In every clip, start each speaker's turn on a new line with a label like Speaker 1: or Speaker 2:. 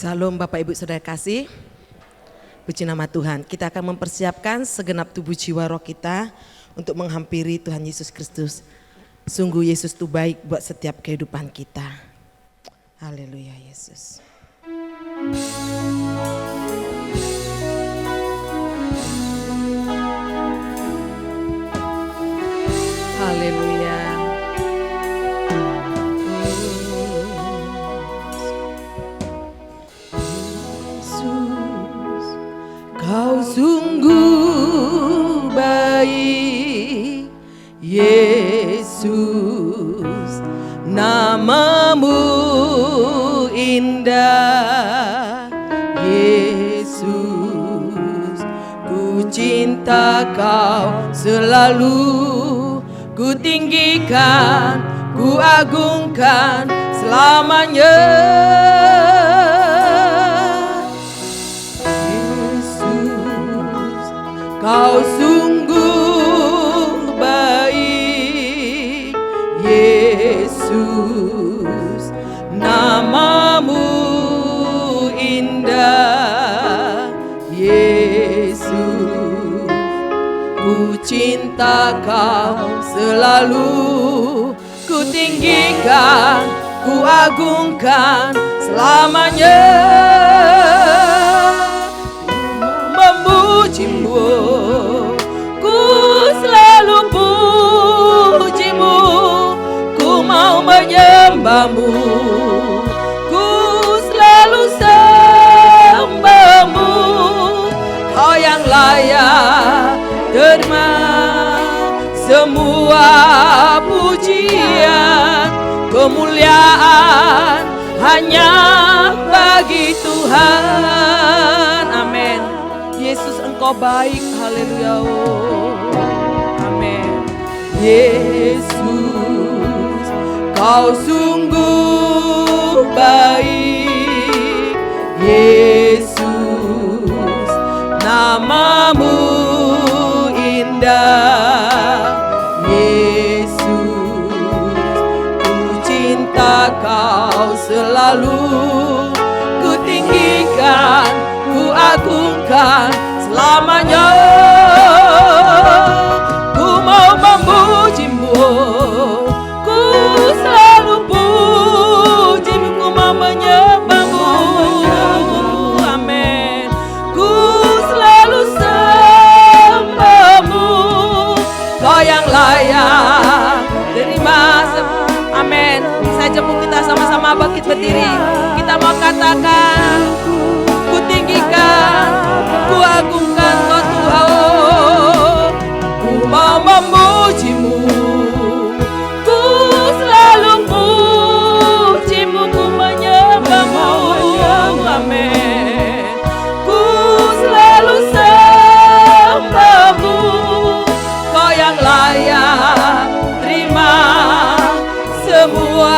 Speaker 1: Salam Bapak Ibu Saudara kasih, puji nama Tuhan. Kita akan mempersiapkan segenap tubuh jiwa roh kita untuk menghampiri Tuhan Yesus Kristus. Sungguh Yesus itu baik buat setiap kehidupan kita. Haleluya Yesus. Haleluya. Yesus, Kau sungguh baik. Yesus, namamu indah. Yesus, ku cinta Kau selalu. Ku tinggikan, ku agungkan selamanya. Yesus, Kau sungguh baik. Yesus, namamu indah. Yesus, ku cinta Kau selalu. Ku tinggikan, ku agungkan selamanya. Memujimu, ku selalu pujimu. Ku mau menyembahmu, ku selalu sembahmu. Kau yang layak terima semua pujian, kemuliaan hanya bagi Tuhan. Amin. Yesus, Engkau baik. Haleluya. Amin. Yesus, Kau sungguh baik. Yesus, namamu indah. Yesus, ku cinta Kau selalu. Ku tinggikan, ku agungkan selamanya. Ku mau memujimu, ku selalu pujimu. Ku mau menyembahmu, amin. Ku selalu sembahmu. Kau yang layak terima, amin. Saya jemput kita sama-sama bangkit berdiri. Kita mau katakan, ku tinggikan, ku agungkan Kau Tuhan. Ku mau memujimu, ku selalu pujimu. Ku menyembahmu, amin. Ku selalu sembahmu. Kau yang layak terima semua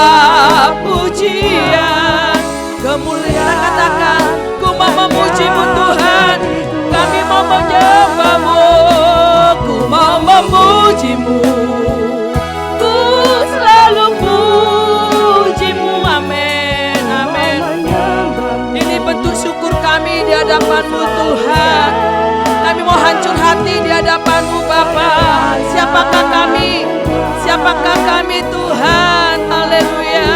Speaker 1: pujian, kemuliaan. Katakan, ku mau memujimu Tuhan. Kami mau menyembahmu, ku mau memujimu. Ku selalu pujimu, amin, amin. Ini bentuk syukur kami di hadapan-Mu Tuhan. Kami mau hancur hati di hadapan-Mu Bapa. Siapakah kami? Siapakah kami Tuhan? Haleluya.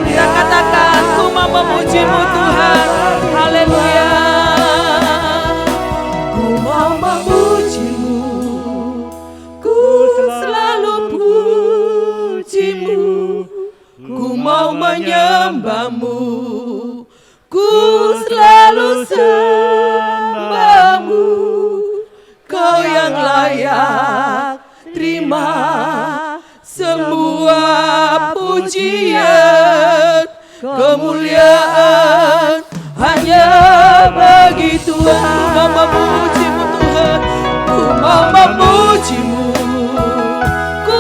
Speaker 1: Kita katakan, ku mau memujimu Tuhan. Haleluya. Ku mau memujimu, ku selalu pujimu. Ku mau menyembahmu, ku selalu sembahmu. Kau yang layak terima semua pujian, kemuliaan hanya bagi Tuhan. Ku mau memujimu Tuhan, ku mau memujimu. Ku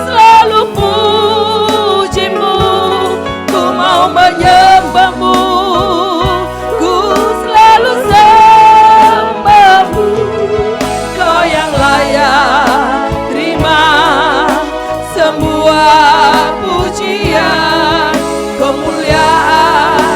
Speaker 1: selalu pujimu, ku mau menyembahmu. Ku selalu sembahmu. Kau yang layak terima semua pujian, kemuliaan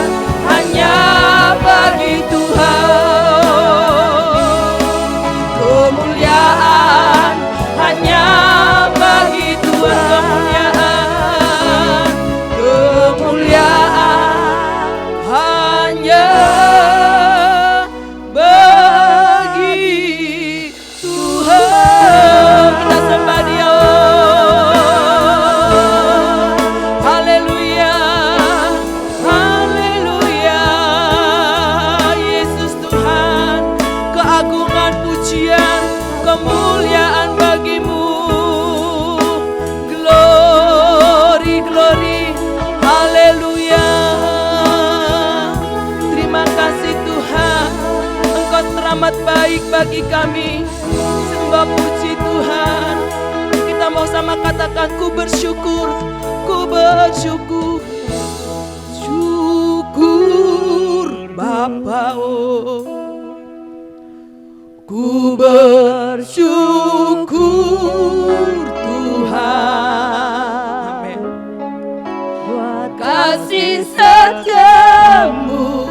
Speaker 1: pengagungan, pujian, kemuliaan bagimu. Glory, glory, haleluya. Terima kasih Tuhan, Engkau teramat baik bagi kami. Sembah puji Tuhan. Kita mau sama katakan, ku bersyukur, ku bersyukur. Syukur Bapa, oh, ku bersyukur Tuhan. Amin. Buat kasih setiamu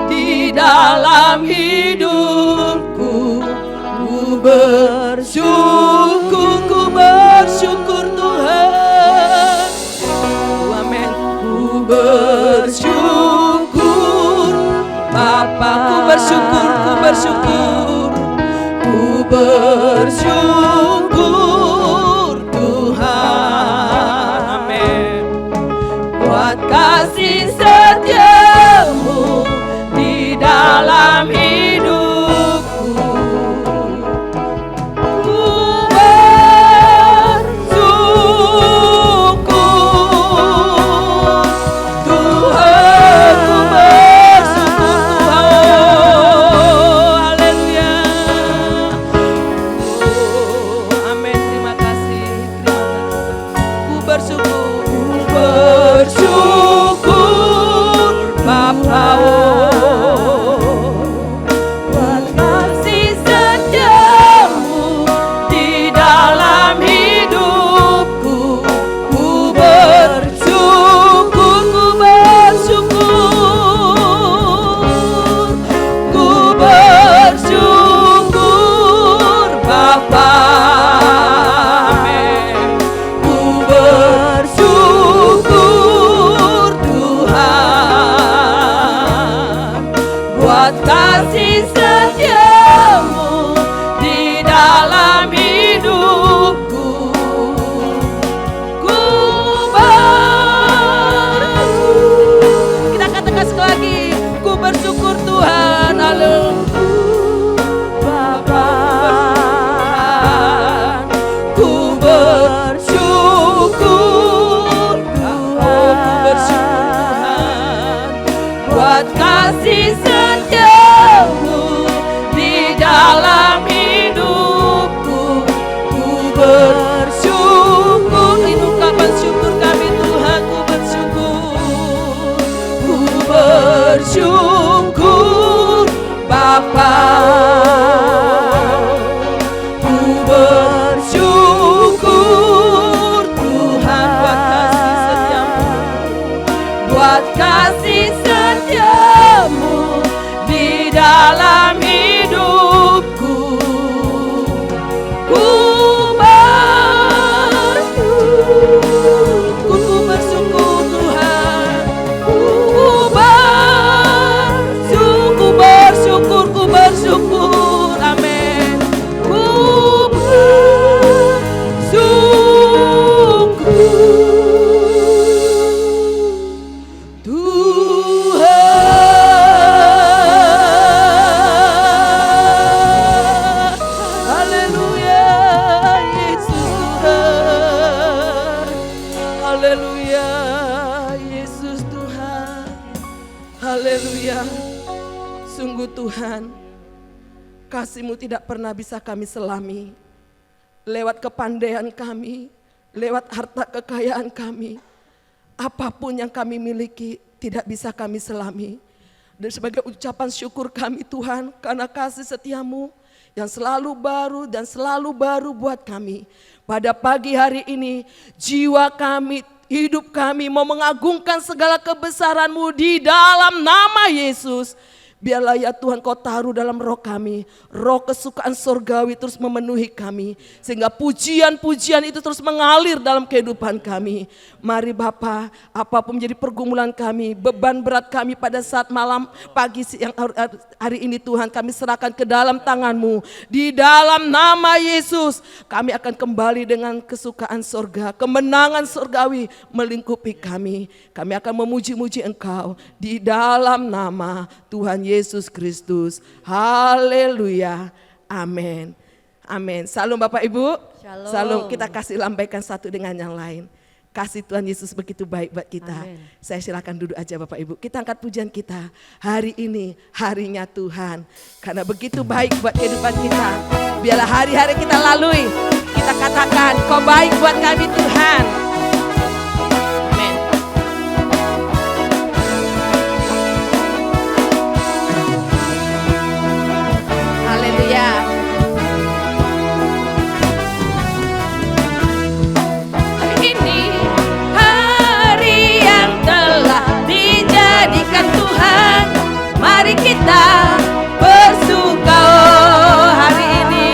Speaker 1: di dalam hidupku, ku bersyukur Tuhan. Amin. Ku bersyukur Bapa, ku bersyukur, ku bersyukur. Ku bersyukur Tuhan. Amin. Buat kasih setiamu di dalam hidupku, ku bersyukur Tuhan, ku bersyukur Tuhan. Haleluya. Amin. Terima kasih. Ku bersyukur Bapa, buat kasih setiamu di dalam hidupku. Ku bersyukur, ku bersyukur, ku bersyukur Bapa. Amin. Ku bersyukur Tuhan, buat kasih setiamu di dalam hidupku. Ku bersyukur. Kita katakan sekali lagi, ku bersyukur Tuhan. Haleluya. Bapa, ku bersyukur Tuhan, ku bersyukur Tuhan, buat kasih setiamu di dalam hidupku. Ku bersyukur. Ini ungkapan syukur kami Tuhan. Ku bersyukur, ku bersyukur Bapa. Ku bersyukur Tuhan, buat kasih setiamu di dalam hidupku. Ku bersyukur Tuhan. Ku bersyukur, ku bersyukur. Amin. Ku bersyukur Tuhan. Haleluya, Yesus Tuhan. Haleluya, Yesus Tuhan. Haleluya. Sungguh Tuhan, kasih-Mu tidak pernah bisa kami selami. Lewat kepandaian kami, lewat harta kekayaan kami, apapun yang kami miliki tidak bisa kami selami. Dan sebagai ucapan syukur kami Tuhan, karena kasih setiamu yang selalu baru dan selalu baru buat kami. Pada pagi hari ini, jiwa kami, hidup kami mau mengagungkan segala kebesaran-Mu di dalam nama Yesus. Biarlah ya Tuhan Kau taruh dalam roh kami, roh kesukaan surgawi terus memenuhi kami. Sehingga pujian-pujian itu terus mengalir dalam kehidupan kami. Mari Bapa, apapun menjadi pergumulan kami, beban berat kami pada saat malam, pagi, siang, hari ini Tuhan, kami serahkan ke dalam tangan-Mu. Di dalam nama Yesus, kami akan kembali dengan kesukaan surga, kemenangan surgawi melingkupi kami. Kami akan memuji-muji Engkau di dalam nama Tuhan Yesus Kristus. Haleluya. Amin. Amin. Salam Bapak Ibu.
Speaker 2: Shalom.
Speaker 1: Salam, kita kasih lambaikan satu dengan yang lain. Kasih Tuhan Yesus begitu baik buat kita.
Speaker 2: Amin.
Speaker 1: Saya silakan duduk aja Bapak Ibu. Kita angkat pujian kita. Hari ini harinya Tuhan. Karena begitu baik buat kehidupan kita. Biarlah hari-hari kita lalui. Kita katakan, kau baik buat kami Tuhan. Amin. Haleluya.
Speaker 2: Ini hari yang telah dijadikan Tuhan. Mari kita bersuka hari ini.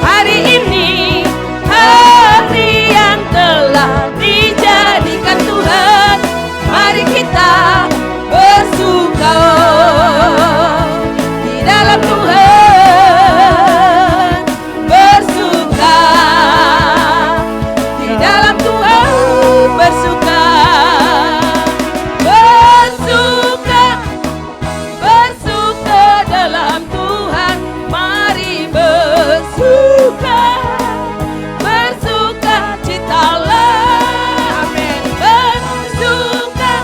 Speaker 2: Hari ini hari yang telah dijadikan Tuhan. Mari kita bersuka di dalam Tuhan. Bersuka di dalam Tuhan. Bersuka, bersuka, bersuka dalam Tuhan. Mari bersuka, bersuka citalah. Amin. Bersuka,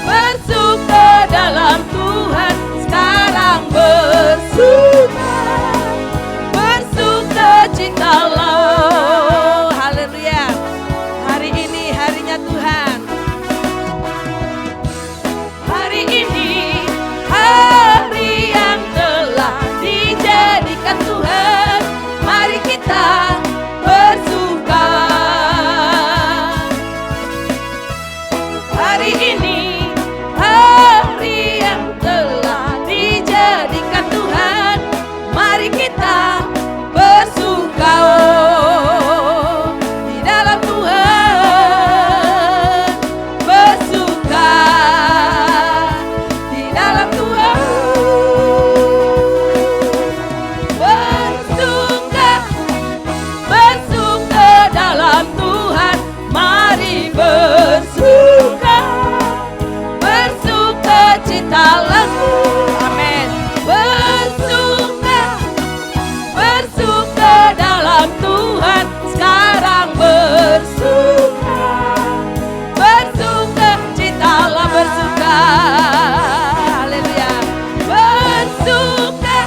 Speaker 2: bersuka dalam Tuhan. Sekarang bersuka, bersuka citalah. Haleluya. Hari ini harinya Tuhan. Hari ini hari yang telah dijadikan Tuhan. Mari kita bersuka. Hari ini hari yang telah dijadikan Tuhan. Mari kita bersuka di dalam Tuhan. Bersuka di dalam Tuhan. Bersuka, bersuka dalam Tuhan. Mari bersuka, bersuka citalah. Amin. Bersuka, bersuka dalam Tuhan. Sekarang bersuka, bersuka citalah. Bersuka, haleluya. Bersuka,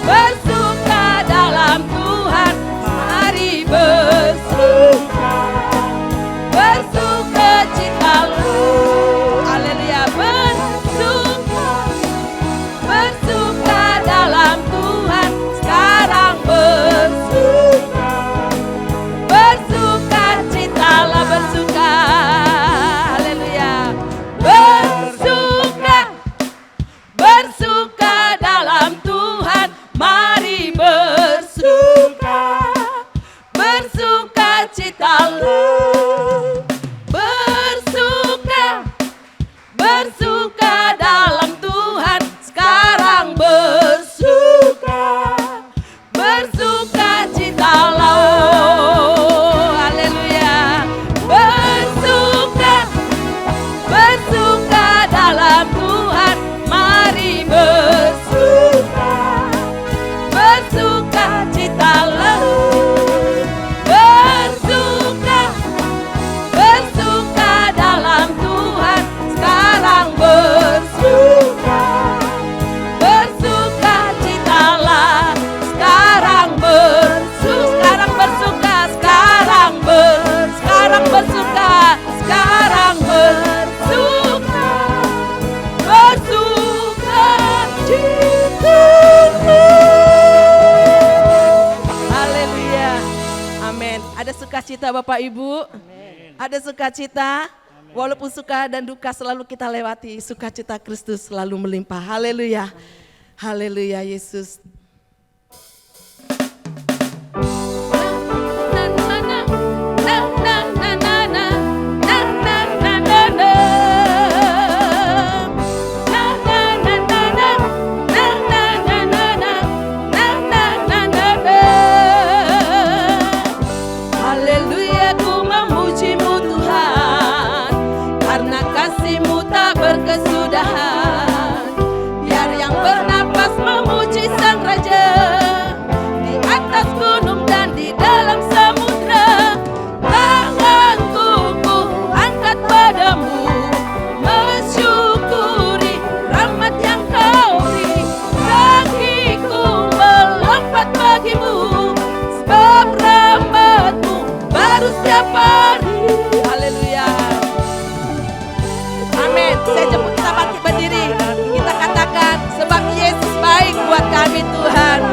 Speaker 2: bersuka dalam Tuhan. Mari bersuka, bersuka citalah. Haleluya. Bersuka, bersuka dalam Tuhan. Sekarang bersuka, bersuka citalah. Bersuka, haleluya. Bersuka, bersuka dalam Tuhan. Mari bersuka, bersuka citalah. Bersuka, bersuka dalam Tuhan. Sekarang bersuka, bersuka citalah. Haleluya. Bersuka, bersuka dalam Tuhan. Mari bersuka, bersuka citalah. Bersuka, bersuka dalam Tuhan. Sekarang bersuka, bersuka citalah. Sekarang bersuka, sekarang bersuka, sekarang bersuka, sekarang bersuka, bersuka citalah. Haleluya.
Speaker 1: Amin. Ada sukacita Bapak Ibu? Ada sukacita? Walaupun suka dan duka selalu kita lewati, sukacita Kristus selalu melimpah. Haleluya. Haleluya Yesus.
Speaker 2: Haleluya, ku memuji-Mu Tuhan, karena kasih-Mu tak berkesudahan. Biar yang bernapas kami Tuhan.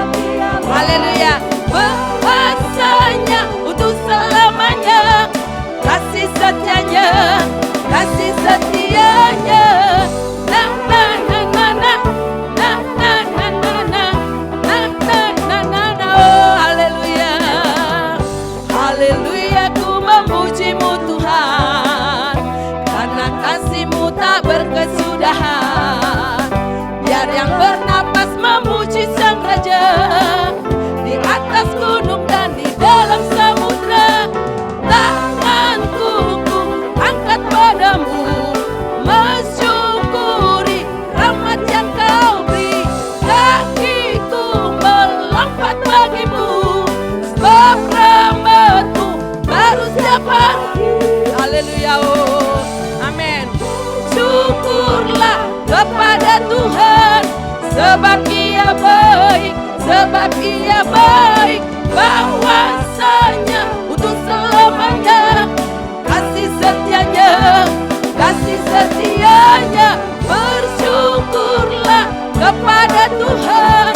Speaker 2: Haleluya. Bahasanya untuk selamanya, kasih setianya, kasih setianya. Na na na na na, na na na na na, na na na na na. Oh haleluya, haleluya. Ku memujimu Tuhan, karena kasih-Mu tak berkesudahan. Biar yang bernapas memuji Sang Raja, di atas gunung dan di dalam samudra. Tanganku ku angkat padamu, mensyukuri rahmat yang Kau beri. Kakiku melompat bagimu, sebab rahmat-Mu baru setiap hari. Haleluya, oh amin. Syukurlah kepada Tuhan, sebab Ia baik, sebab Ia baik. Bahwasanya untuk selamanya, kasih setianya, kasih setianya. Bersyukurlah kepada Tuhan,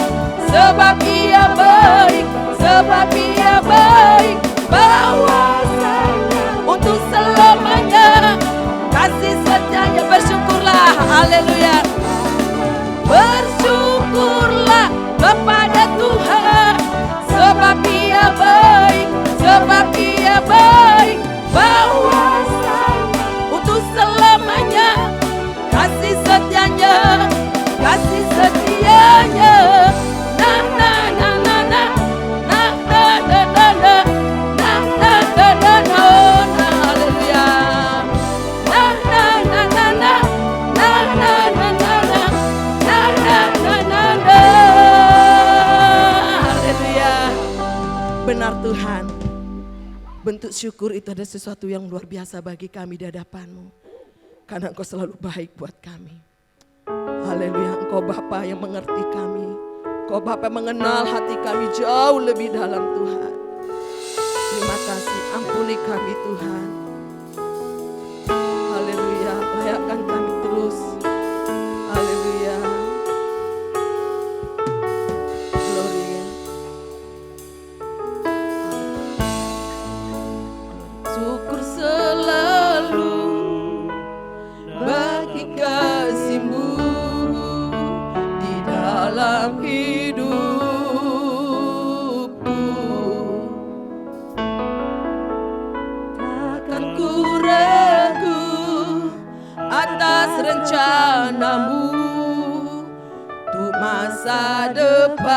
Speaker 2: sebab Ia baik, sebab Ia baik. Bahwasanya untuk selamanya, kasih setianya. Bersyukurlah, haleluya. Bersyukurlah kepada Tuhan, sebab Ia baik, sebab Ia baik. Bahwasanya untuk selamanya, kasih setianya, kasih setianya. Na na na na na, na na na na na, na na na na na. Haleluya. Na na na na na, na na na na na, na na na na na. Haleluya.
Speaker 1: Benar Tuhan, bentuk syukur itu ada sesuatu yang luar biasa bagi kami di hadapan-Mu. Karena Engkau selalu baik buat kami. Haleluya, Engkau Bapa yang mengerti kami. Engkau Bapa yang mengenal hati kami jauh lebih dalam Tuhan. Terima kasih, ampuni kami Tuhan. Haleluya, layakkan kami terus. Haleluya. Glory.
Speaker 2: Syukur selalu bagi kasih-Mu di dalam hidupku. Takkan ku ragu atas rencana-Mu untuk masa depanku.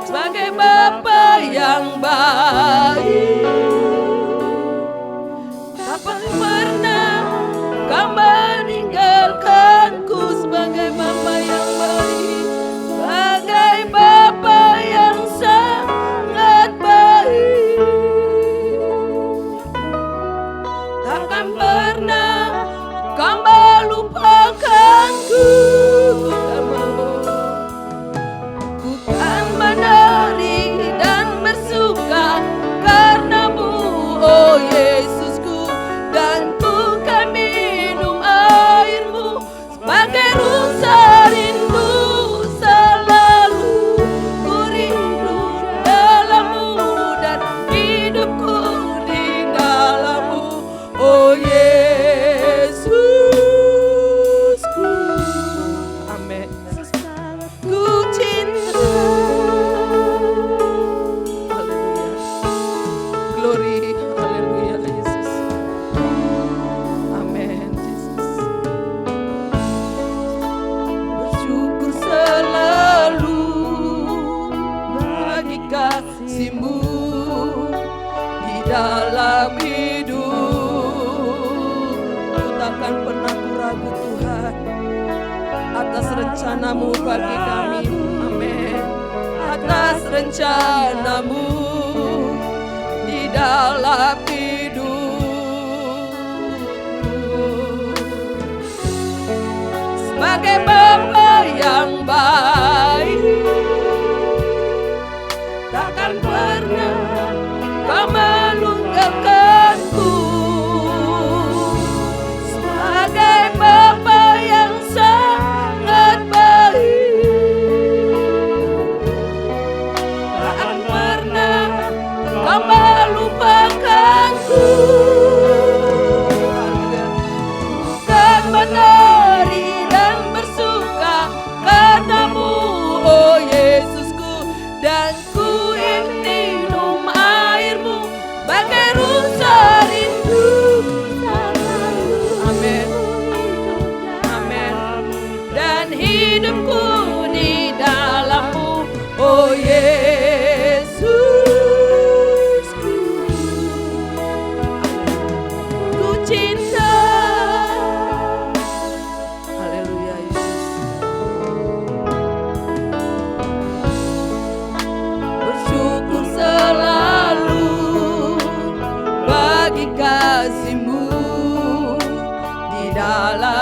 Speaker 2: Sebagai Bapa yang baik, tak pernah Kau meninggalkanku. Sebagai Bapa yang baik, sebagai Bapa yang sangat baik, takkan pernah Kau melupakanku. Ku kan menari dan bersuka karena-Mu, oh Yesusku. Dan ku kan minum air-Mu sebagai rasa rindu. Selalu ku rindu dalam-Mu dan hidupku di dalam-Mu, oh Yesusku. Amin. Ku cinta. Haleluya. Glory. Haleluya Yesus. Amin Yesus. Bersyukur selalu bagi kasih-Mu di dalam hidup. Ku takkan pernah ku ragu Tuhan atas rencana-Mu bagi kami. Amin. Atas rencana-Mu di dalam hidup. Sebagai Bapa yang baik, takkan pernah Kau meninggalkanku. Sebagai Bapa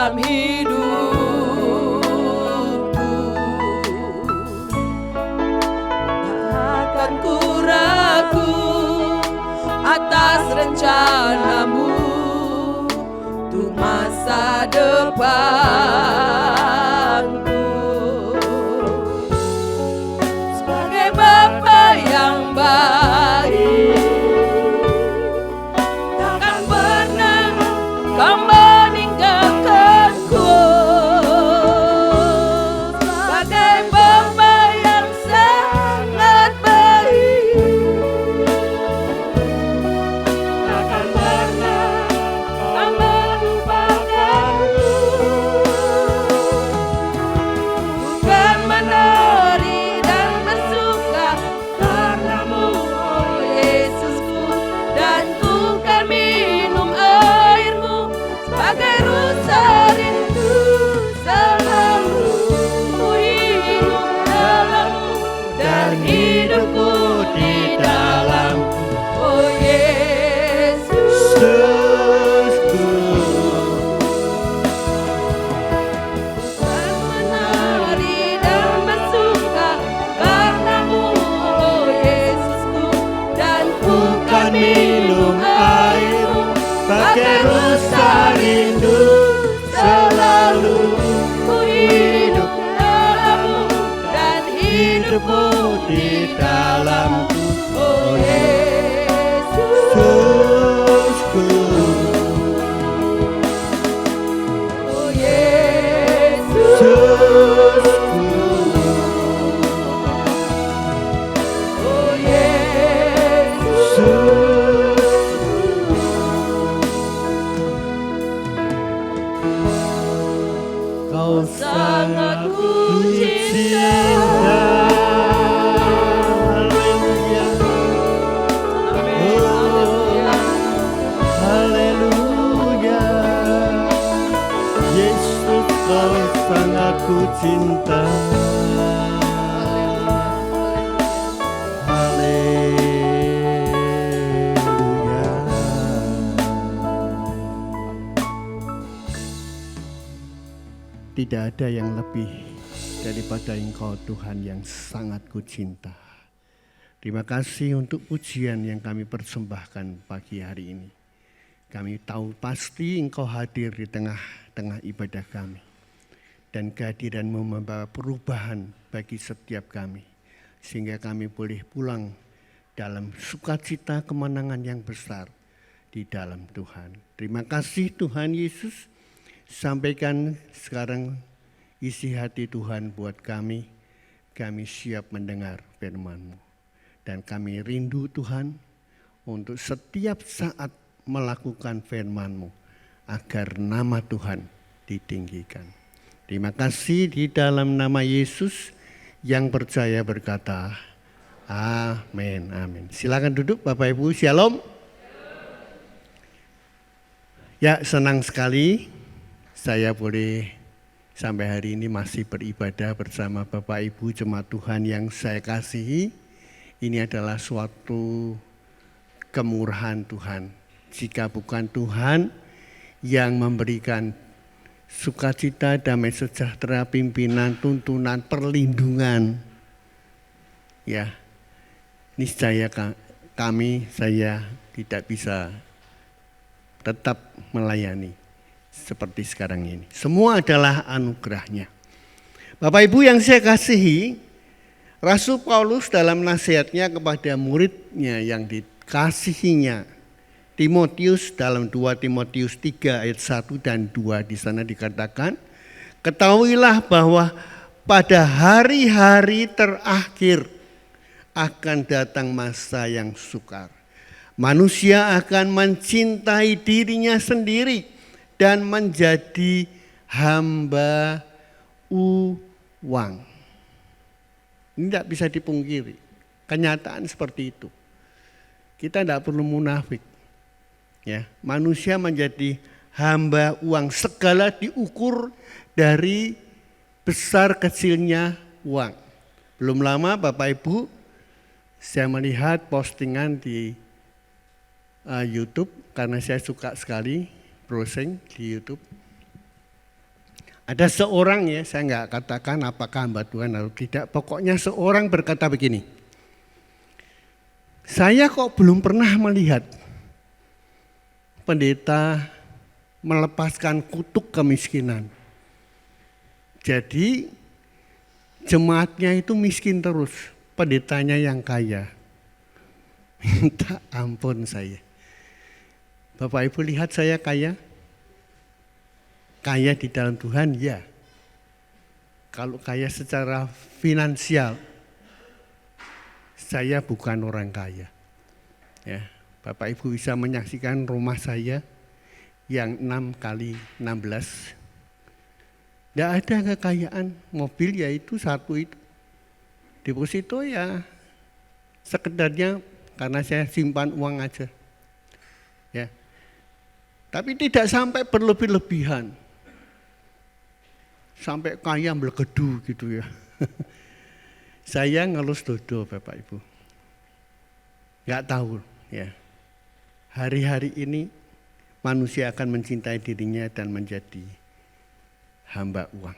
Speaker 2: dalam hidupku. Tak akan ku ragu atas rencanamu untuk masa depanku. Sebagai Bapa yang baik, takkan pernah kau meninggalkanku. Sebagai Bapa yang sangat baik, takkan pernah kau melupakanku. Bukan menari dan bersuka karenamu, oh Yesusku, dan ku kan minum airmu sebagai rusa rindu. Selalu ku hidup dalammu dan hidupku di dalammu, oh Yesus. Bukan menari dan bersuka karenamu, oh Yesusku, dan ku kan minum airmu bagai rusa rindu. Selalu ku hidup dalammu dan hidupmu di dalamku, oh Yesus. Oh Yesus. Oh Yesus.
Speaker 3: Kau
Speaker 2: Sangat ku cinta.
Speaker 3: Haleluya, haleluya. Yesus, kau sangat ku cinta. Haleluya. Tidak ada yang lebih daripada Engkau Tuhan yang sangat kucinta. Terima kasih untuk pujian yang kami persembahkan pagi hari ini. Kami tahu pasti Engkau hadir di tengah-tengah ibadah kami. Dan kehadiran-Mu membawa perubahan bagi setiap kami. Sehingga kami boleh pulang dalam sukacita kemenangan yang besar di dalam Tuhan. Terima kasih Tuhan Yesus. Sampaikan sekarang isi hati Tuhan buat kami. Kami siap mendengar firman-Mu. Dan kami rindu Tuhan untuk setiap saat melakukan firman-Mu agar nama Tuhan ditinggikan. Terima kasih di dalam nama Yesus yang percaya berkata, amin, amin. Silakan duduk Bapak Ibu, shalom. Ya, senang sekali saya boleh sampai hari ini masih beribadah bersama Bapak Ibu jemaat Tuhan yang saya kasihi. Ini adalah suatu kemurahan Tuhan. Jika bukan Tuhan yang memberikan sukacita, damai sejahtera, pimpinan, tuntunan, perlindungan, ya niscaya saya tidak bisa tetap melayani seperti sekarang ini. Semua adalah anugerahnya. Bapak Ibu yang saya kasihi, Rasul Paulus dalam nasihatnya kepada muridnya yang dikasihinya, Timotius, dalam 2 Timotius 3 ayat 1 dan 2 di sana dikatakan, ketahuilah bahwa pada hari-hari terakhir akan datang masa yang sukar. Manusia akan mencintai dirinya sendiri dan menjadi hamba uang. Ini tidak bisa dipungkiri. Kenyataan seperti itu. Kita tidak perlu munafik. Ya, manusia menjadi hamba uang. Segala diukur dari besar kecilnya uang. Belum lama Bapak Ibu, saya melihat postingan di YouTube karena saya suka sekali browsing di YouTube. Ada seorang, ya, saya nggak katakan apakah hamba Tuhan atau tidak, pokoknya seorang berkata begini, saya kok belum pernah melihat pendeta melepaskan kutuk kemiskinan. Jadi jemaatnya itu miskin terus, pendetanya yang kaya. Minta ampun saya. Bapak Ibu lihat saya kaya? Kaya di dalam Tuhan, ya. Kalau kaya secara finansial, saya bukan orang kaya. Ya, Bapak Ibu bisa menyaksikan rumah saya yang 6x16. Tidak ada kekayaan, mobil yaitu satu itu. Deposito ya sekedarnya karena saya simpan uang aja. Ya. Tapi tidak sampai berlebih-lebihan. Sampai kaya melegedu gitu ya. Saya ngelus dodo Bapak Ibu. Nggak tahu ya. Hari-hari ini manusia akan mencintai dirinya dan menjadi hamba uang.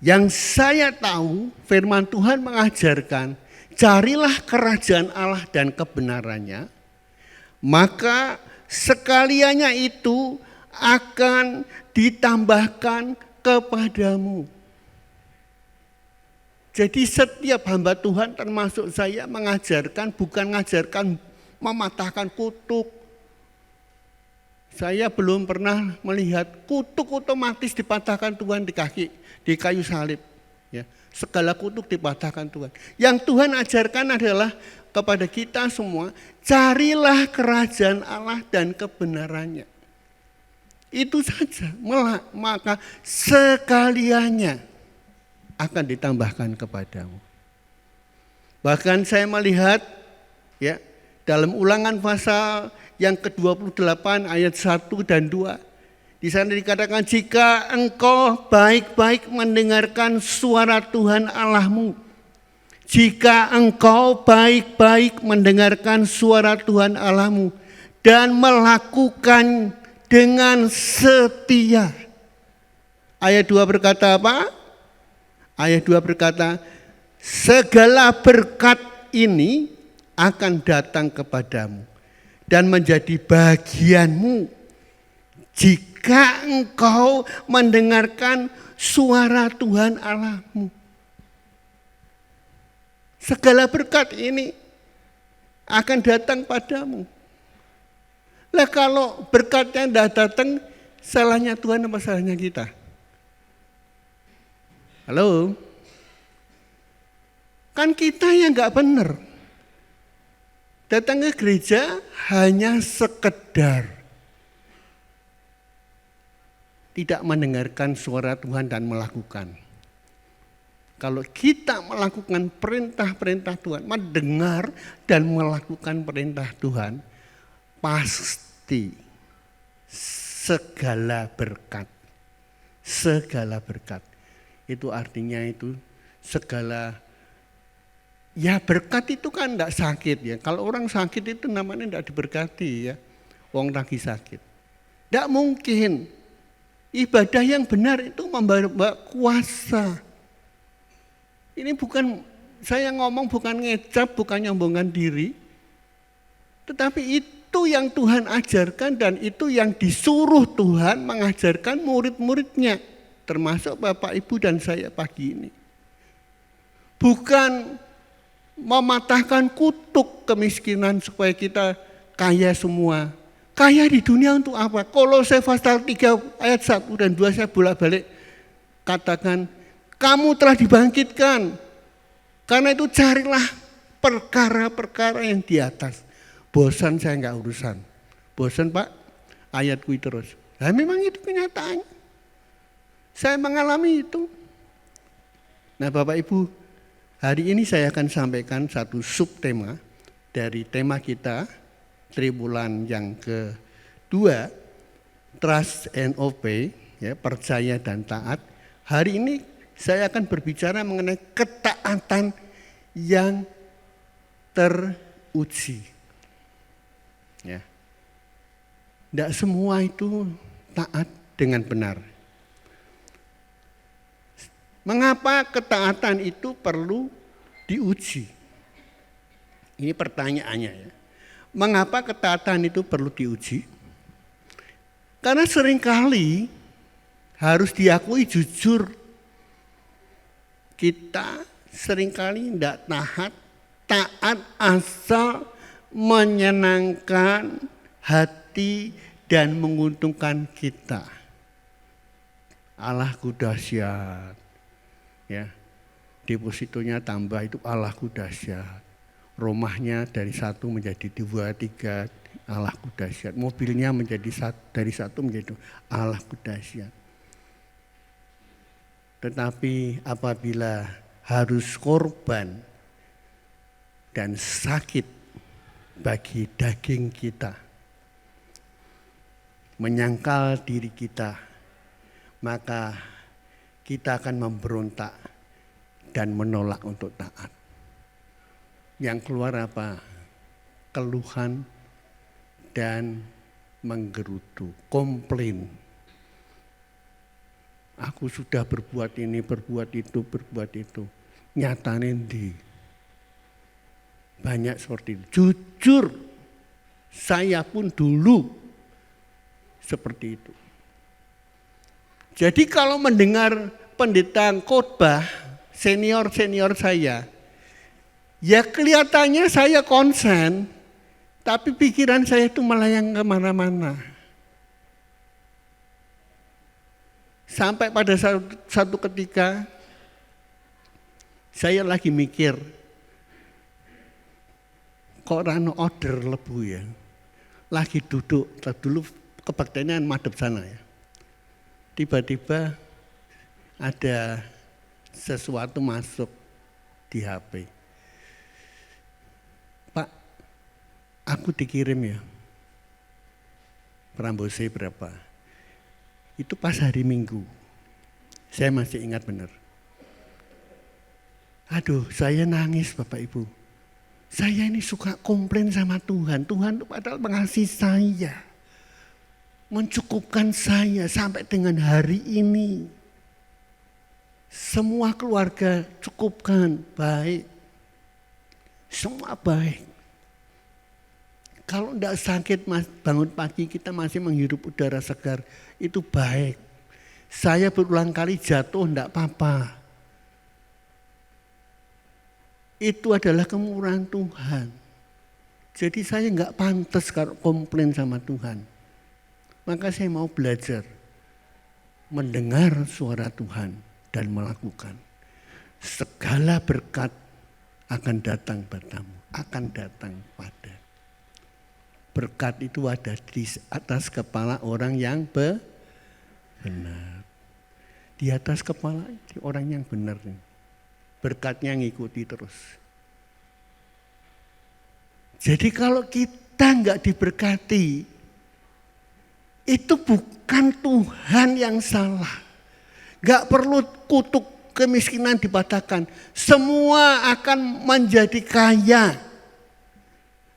Speaker 3: Yang saya tahu firman Tuhan mengajarkan, carilah kerajaan Allah dan kebenarannya, maka sekaliannya itu akan ditambahkan kepadamu. Jadi setiap hamba Tuhan termasuk saya mengajarkan, bukan mengajarkan mematahkan kutuk. Saya belum pernah melihat kutuk otomatis dipatahkan Tuhan di kaki, di kayu salib. Ya, segala kutuk dipatahkan Tuhan. Yang Tuhan ajarkan adalah kepada kita semua, carilah kerajaan Allah dan kebenarannya. Itu saja, maka sekaliannya akan ditambahkan kepadamu. Bahkan saya melihat ya dalam Ulangan pasal yang ke-28 ayat 1 dan 2. Di sana dikatakan, jika engkau baik-baik mendengarkan suara Tuhan Allahmu. Jika engkau baik-baik mendengarkan suara Tuhan Allahmu dan melakukan dengan setia. Ayat 2 berkata apa? Ayat 2 berkata, segala berkat ini akan datang kepadamu dan menjadi bagianmu jika engkau mendengarkan suara Tuhan Allahmu. Segala berkat ini akan datang padamu. Lah kalau berkatnya tidak datang, salahnya Tuhan apa salahnya kita? Halo? Kan kita yang nggak benar. Datang ke gereja hanya sekedar tidak mendengarkan suara Tuhan dan melakukan. Kalau kita melakukan perintah-perintah Tuhan, mendengar dan melakukan perintah Tuhan, pasti segala berkat. Itu artinya itu segala, ya berkat itu kan tidak sakit ya. Kalau orang sakit itu namanya tidak diberkati ya. Orang lagi sakit. Tidak mungkin. Ibadah yang benar itu membawa kuasa. Ini bukan, saya ngomong bukan ngecap, bukan nyombongan diri. Tetapi itu yang Tuhan ajarkan dan itu yang disuruh Tuhan mengajarkan murid-muridnya. Termasuk Bapak, Ibu dan saya pagi ini. Bukan mematahkan kutuk kemiskinan supaya kita kaya semua. Kaya di dunia untuk apa? Kolose pasal 3 ayat 1 dan 2 saya bolak-balik katakan, kamu telah dibangkitkan. Karena itu carilah perkara-perkara yang di atas. Bosan saya enggak urusan. Bosan Pak, ayatku terus. Nah memang itu kenyataannya. Saya mengalami itu. Nah Bapak Ibu, hari ini saya akan sampaikan satu subtema dari tema kita tribulan yang kedua, Trust and Obey, ya, percaya dan taat. Hari ini saya akan berbicara mengenai ketaatan yang teruji. Ya. Tidak semua itu taat dengan benar. Mengapa ketaatan itu perlu diuji? Ini pertanyaannya ya. Mengapa ketaatan itu perlu diuji? Karena seringkali harus diakui jujur, kita seringkali tidak taat asal menyenangkan hati dan menguntungkan kita. Allahku dahsyat. Ya. Depositonya tambah itu Allahku dahsyat. Rumahnya dari 1 menjadi 2, 3, Allahku dahsyat. Mobilnya dari 1 menjadi 2, Allahku dahsyat. Tetapi apabila harus korban dan sakit bagi daging kita, menyangkal diri kita, maka kita akan memberontak dan menolak untuk taat. Yang keluar apa? Keluhan dan menggerutu, komplain. Aku sudah berbuat ini, berbuat itu. Nyatanya banyak seperti itu. Jujur, saya pun dulu seperti itu. Jadi kalau mendengar pendeta khotbah senior saya, ya kelihatannya saya konsen, tapi pikiran saya itu melayang kemana-mana. Sampai pada satu ketika saya lagi mikir, kok rano order lebu ya. Lagi duduk, dulu kebaktiannya madep sana ya. Tiba-tiba ada sesuatu masuk di HP. Pak, aku dikirim ya. Perambose berapa? Itu pas hari Minggu. Saya masih ingat benar. Aduh, saya nangis Bapak Ibu. Saya ini suka komplain sama Tuhan. Tuhan itu padahal mengasihi saya. Mencukupkan saya sampai dengan hari ini. Semua keluarga cukupkan, baik. Semua baik. Kalau tidak sakit, bangun pagi kita masih menghirup udara segar, itu baik. Saya berulang kali jatuh, tidak apa-apa. Itu adalah kemurahan Tuhan. Jadi saya enggak pantas kalau komplain sama Tuhan. Maka saya mau belajar mendengar suara Tuhan dan melakukan. Segala berkat akan datang padamu, akan datang pada. Berkat itu ada di atas kepala orang yang benar. Di atas kepala orang yang benar. Berkatnya ngikuti terus. Jadi kalau kita enggak diberkati, itu bukan Tuhan yang salah. Enggak perlu kutuk kemiskinan dipatahkan. Semua akan menjadi kaya.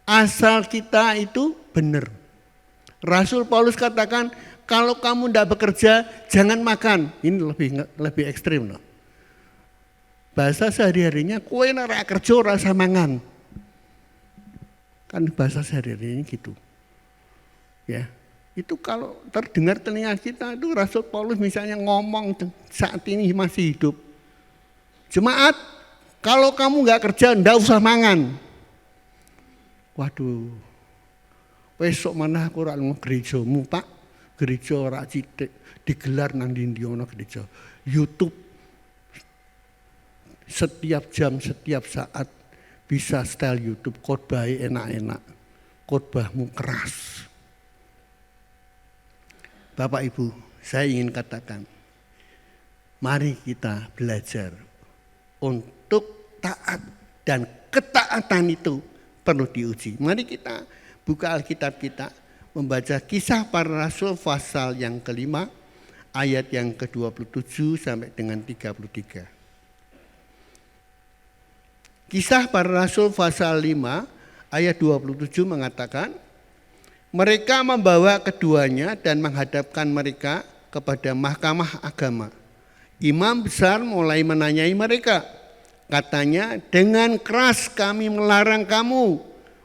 Speaker 3: Asal kita itu benar. Rasul Paulus katakan, kalau kamu tidak bekerja, jangan makan. Ini lebih ekstrim loh. Bahasa sehari-harinya, kowe nek kerja rasa mangan. Kan bahasa sehari-harinya gitu. Ya, itu kalau terdengar telinga kita itu Rasul Paulus misalnya ngomong saat ini masih hidup. Jemaat, kalau kamu nggak kerja, ndak usah mangan. Waduh, besok mana aku ora nang gerejamu Pak, gereja ora citik digelar nang ndi ono gereja. YouTube setiap jam, setiap saat bisa style YouTube, khotbah enak-enak, khotbahmu keras. Bapak Ibu, saya ingin katakan, mari kita belajar untuk taat, dan ketaatan itu perlu diuji. Mari kita buka Alkitab kita, membaca Kisah Para Rasul pasal yang ke-5, ayat yang ke-27 sampai dengan 33. Kisah Para Rasul pasal 5 ayat 27 mengatakan, mereka membawa keduanya dan menghadapkan mereka kepada mahkamah agama. Imam besar mulai menanyai mereka. Katanya, dengan keras kami melarang kamu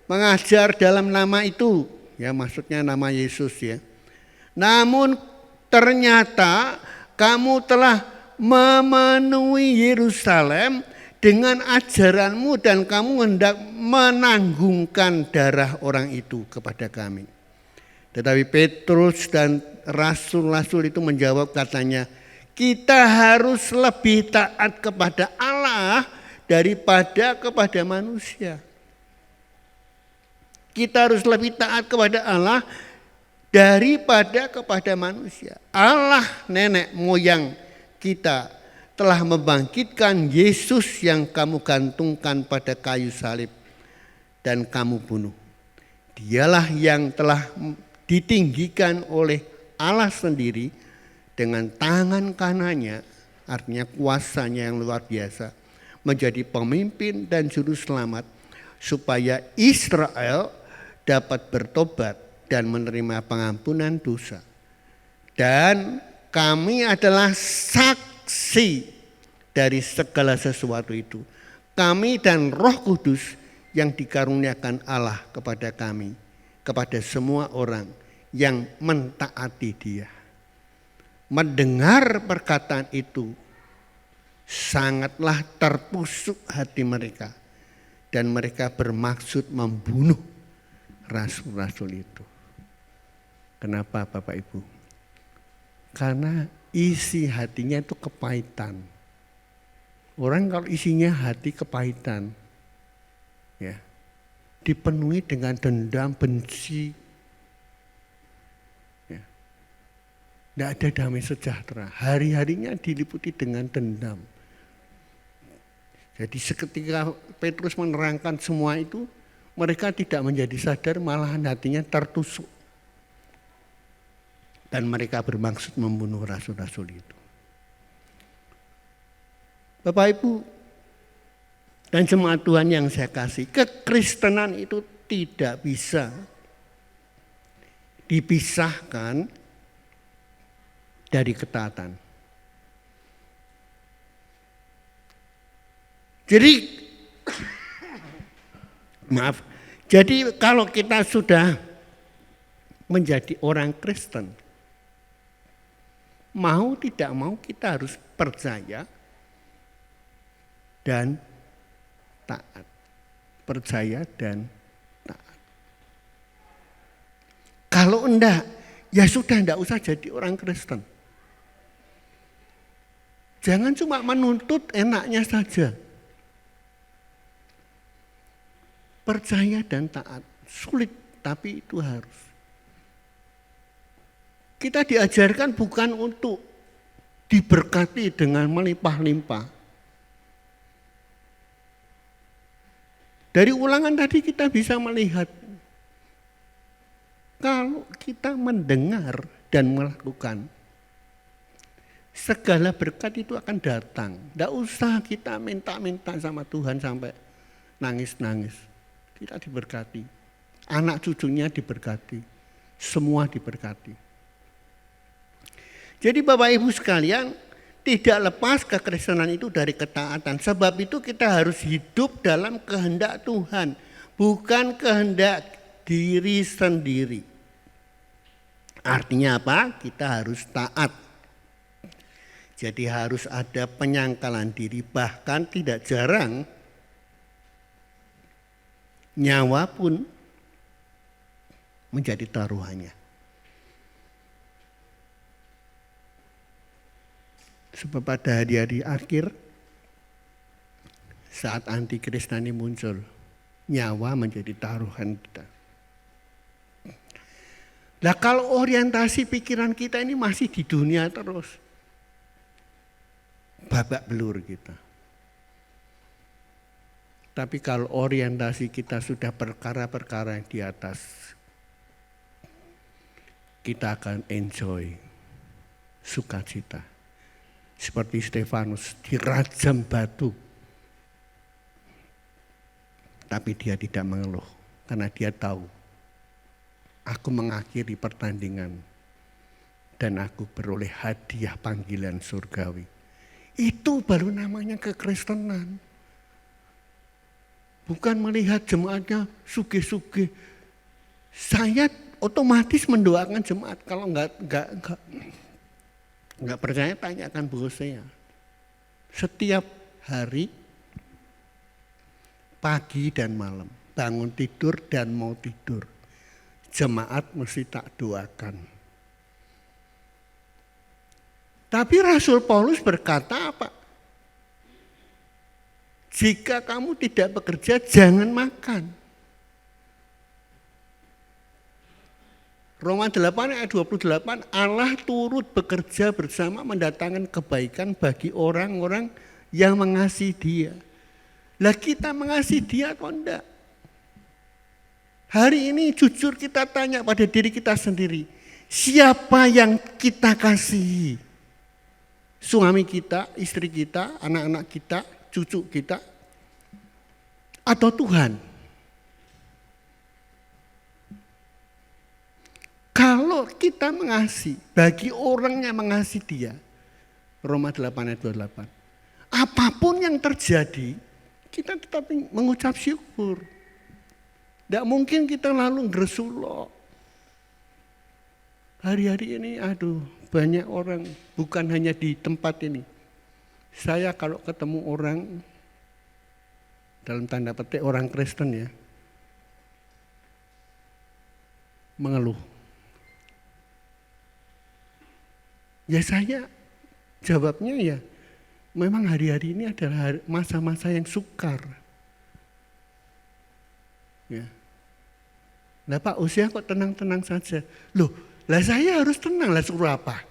Speaker 3: mengajar dalam nama itu. Ya, maksudnya nama Yesus ya. Namun ternyata kamu telah memenuhi Yerusalem dengan ajaranmu dan kamu hendak menanggungkan darah orang itu kepada kami. Tetapi Petrus dan rasul-rasul itu menjawab katanya, kita harus lebih taat kepada Allah daripada kepada manusia. Kita harus lebih taat kepada Allah daripada kepada manusia. Allah nenek moyang kita telah membangkitkan Yesus yang kamu gantungkan pada kayu salib dan kamu bunuh. Dialah yang telah ditinggikan oleh Allah sendiri dengan tangan kanannya, artinya kuasanya yang luar biasa, menjadi pemimpin dan juru selamat supaya Israel dapat bertobat dan menerima pengampunan dosa. Dan kami adalah saksi dari segala sesuatu itu. Kami dan Roh Kudus yang dikaruniakan Allah kepada kami, kepada semua orang yang mentaati Dia. Mendengar perkataan itu sangatlah tertusuk hati mereka dan mereka bermaksud membunuh rasul-rasul itu. Kenapa Bapak Ibu? Karena isi hatinya itu kepahitan. Orang kalau isinya hati kepahitan, ya, dipenuhi dengan dendam, benci, ya, tidak ada damai sejahtera. Hari-harinya diliputi dengan dendam. Jadi seketika Petrus menerangkan semua itu, mereka tidak menjadi sadar, malahan hatinya tertusuk. Dan mereka bermaksud membunuh rasul-rasul itu. Bapak Ibu dan jemaat Tuhan yang saya kasih, kekristenan itu tidak bisa dipisahkan dari ketaatan. Jadi jadi kalau kita sudah menjadi orang Kristen, mau tidak mau kita harus percaya dan taat. Percaya dan taat. Kalau enggak, ya sudah enggak usah jadi orang Kristen. Jangan cuma menuntut enaknya saja. Percaya dan taat. Sulit, tapi itu harus. Kita diajarkan bukan untuk diberkati dengan melimpah-limpah. Dari ulangan tadi kita bisa melihat, kalau kita mendengar dan melakukan, segala berkat itu akan datang. Tidak usah kita minta-minta sama Tuhan sampai nangis-nangis. Kita diberkati, anak cucunya diberkati, semua diberkati. Jadi Bapak Ibu sekalian, tidak lepas kekristenan itu dari ketaatan. Sebab itu kita harus hidup dalam kehendak Tuhan, bukan kehendak diri sendiri. Artinya apa? Kita harus taat. Jadi harus ada penyangkalan diri, bahkan tidak jarang nyawa pun menjadi taruhannya. Sebab pada hari-hari akhir, saat antikristus ini muncul, nyawa menjadi taruhan kita. Nah kalau orientasi pikiran kita ini masih di dunia terus, babak belur kita. Tapi kalau orientasi kita sudah perkara-perkara yang di atas, kita akan enjoy sukacita. Seperti Stefanus dirajam batu. Tapi dia tidak mengeluh karena dia tahu, aku mengakhiri pertandingan dan aku beroleh hadiah panggilan surgawi. Itu baru namanya kekristenan. Bukan melihat jemaatnya sugih-sugih. Saya otomatis mendoakan jemaat. Kalau nggak percaya, tanyakan bos saya. Setiap hari, pagi dan malam, bangun tidur dan mau tidur, jemaat mesti tak doakan. Tapi Rasul Paulus berkata apa? Jika kamu tidak bekerja, jangan makan. Roma 8 ayat 28, Allah turut bekerja bersama mendatangkan kebaikan bagi orang-orang yang mengasihi Dia. Lah kita mengasihi Dia atau enggak? Hari ini jujur kita tanya pada diri kita sendiri, siapa yang kita kasihi? Suami kita, istri kita, anak-anak kita, cucu kita, atau Tuhan? Kalau kita mengasihi bagi orang yang mengasihi Dia, Roma 8 ayat 28, apapun yang terjadi, kita tetap mengucap syukur. Tidak mungkin kita lalu ngeresulok. Hari-hari ini banyak orang, bukan hanya di tempat ini. Saya kalau ketemu orang, dalam tanda petik orang Kristen ya, mengeluh. Ya saya jawabnya ya, memang hari-hari ini adalah masa-masa yang sukar. Ya. Nah Pak Usia kok tenang-tenang saja. Loh, lah saya harus tenang, lah suruh apa?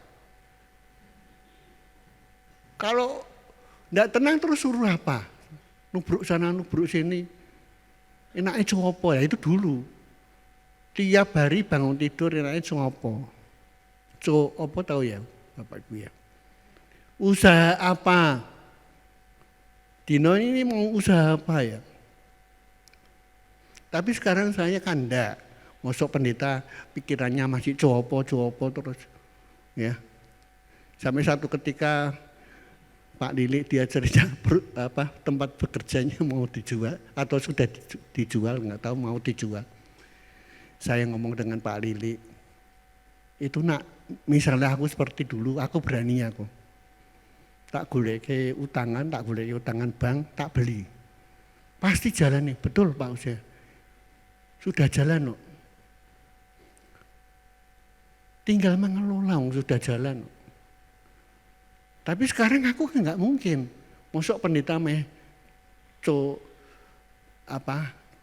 Speaker 3: Kalau enggak tenang terus suruh apa? Nubruk sana, nubruk sini. Enaknya copo ya, itu dulu. Tiap hari bangun tidur enaknya copo. Copo tahu ya Bapak Ibu ya. Usaha apa? Dino ini mau usaha apa ya? Tapi sekarang saya kan enggak. Masuk pendeta pikirannya masih copo terus. Ya. Sampai satu ketika Pak Lili dia cerita tempat bekerjanya mau dijual atau sudah dijual, nggak tahu mau dijual. Saya ngomong dengan Pak Lili, itu nak misalnya aku seperti dulu, aku berani aku. Tak goleki utangan, tak goleki utangan bank, tak beli. Pasti jalan nih, betul Pak Usia. Sudah jalan kok. Tinggal mengelola sudah jalan. Tapi sekarang aku kan nggak mungkin. Masuk pendeta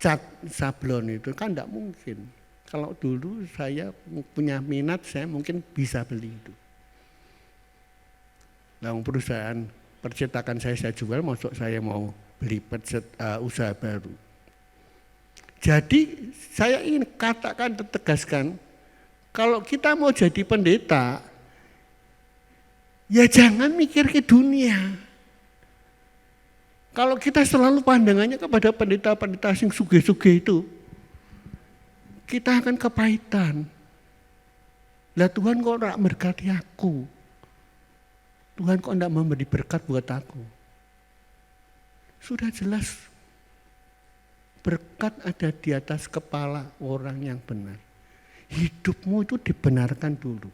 Speaker 3: cat sablon itu kan nggak mungkin. Kalau dulu saya punya minat, saya mungkin bisa beli itu. Nah, perusahaan percetakan saya jual, masuk saya mau beli usaha baru. Jadi saya ingin katakan, tegaskan, kalau kita mau jadi pendeta, ya jangan mikir ke dunia. Kalau kita selalu pandangannya kepada pendeta-pendeta yang sugih-sugih itu, kita akan kepahitan. Lah Tuhan kok tidak berkati aku? Tuhan kok tidak memberi berkat buat aku? Sudah jelas berkat ada di atas kepala orang yang benar. Hidupmu itu dibenarkan dulu.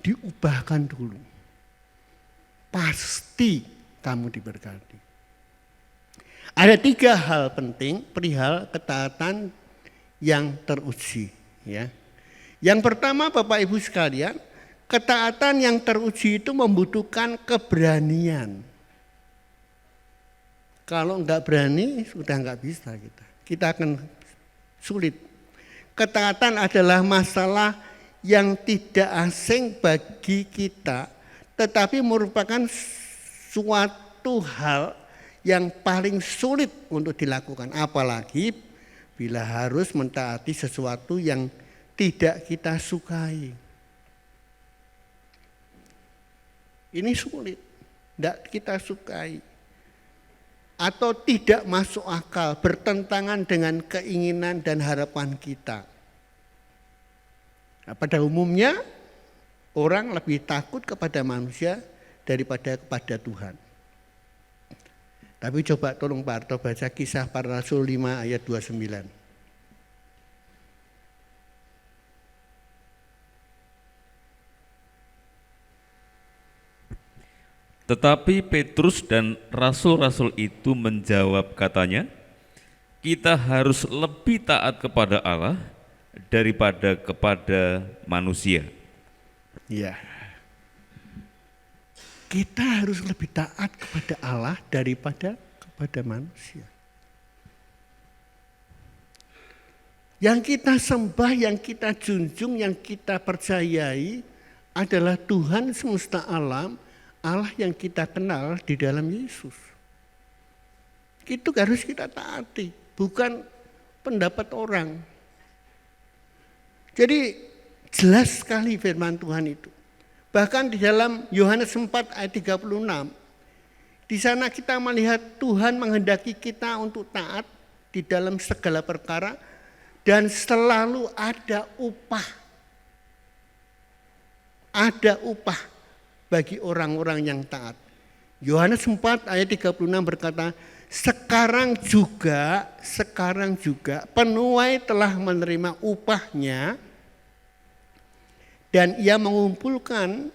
Speaker 3: Diubahkan dulu. Pasti kamu diberkati. Ada 3 hal penting perihal ketaatan yang teruji. Ya. Yang pertama Bapak Ibu sekalian, ketaatan yang teruji itu membutuhkan keberanian. Kalau enggak berani sudah enggak bisa kita. Kita akan sulit. Ketaatan adalah masalah yang tidak asing bagi kita, tetapi merupakan suatu hal yang paling sulit untuk dilakukan. Apalagi bila harus mentaati sesuatu yang tidak kita sukai. Ini sulit, tidak kita sukai. Atau tidak masuk akal, bertentangan dengan keinginan dan harapan kita. Nah, pada umumnya orang lebih takut kepada manusia daripada kepada Tuhan. Tapi coba tolong Pak Arto baca Kisah Para Rasul 5 ayat 29.
Speaker 4: Tetapi Petrus dan rasul-rasul itu menjawab katanya, kita harus lebih taat kepada Allah daripada kepada manusia.
Speaker 3: Ya. Kita harus lebih taat kepada Allah daripada kepada manusia. Yang kita sembah, yang kita junjung, yang kita percayai adalah Tuhan semesta alam, Allah yang kita kenal di dalam Yesus. Itu harus kita taati, bukan pendapat orang. Jadi jelas sekali firman Tuhan itu. Bahkan di dalam Yohanes 4 ayat 36, di sana kita melihat Tuhan menghendaki kita untuk taat di dalam segala perkara dan selalu ada upah. Ada upah bagi orang-orang yang taat. Yohanes 4 ayat 36 berkata, sekarang juga penuai telah menerima upahnya dan ia mengumpulkan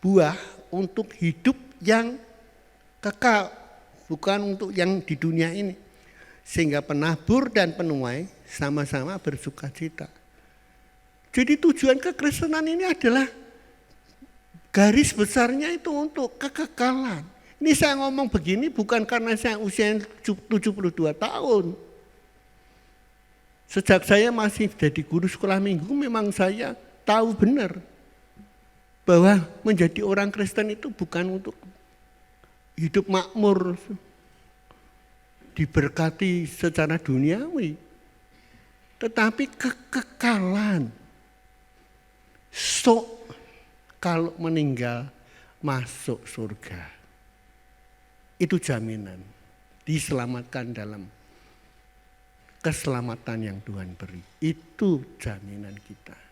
Speaker 3: buah untuk hidup yang kekal, bukan untuk yang di dunia ini. Sehingga penabur dan penuai sama-sama bersuka cita. Jadi tujuan kekristenan ini adalah garis besarnya itu untuk kekekalan. Ini saya ngomong begini bukan karena saya usia 72 tahun. Sejak saya masih jadi guru sekolah minggu memang saya tahu benar bahwa menjadi orang Kristen itu bukan untuk hidup makmur, diberkati secara duniawi, tetapi kekekalan. Kalau meninggal masuk surga. Itu jaminan, diselamatkan dalam keselamatan yang Tuhan beri. Itu jaminan kita.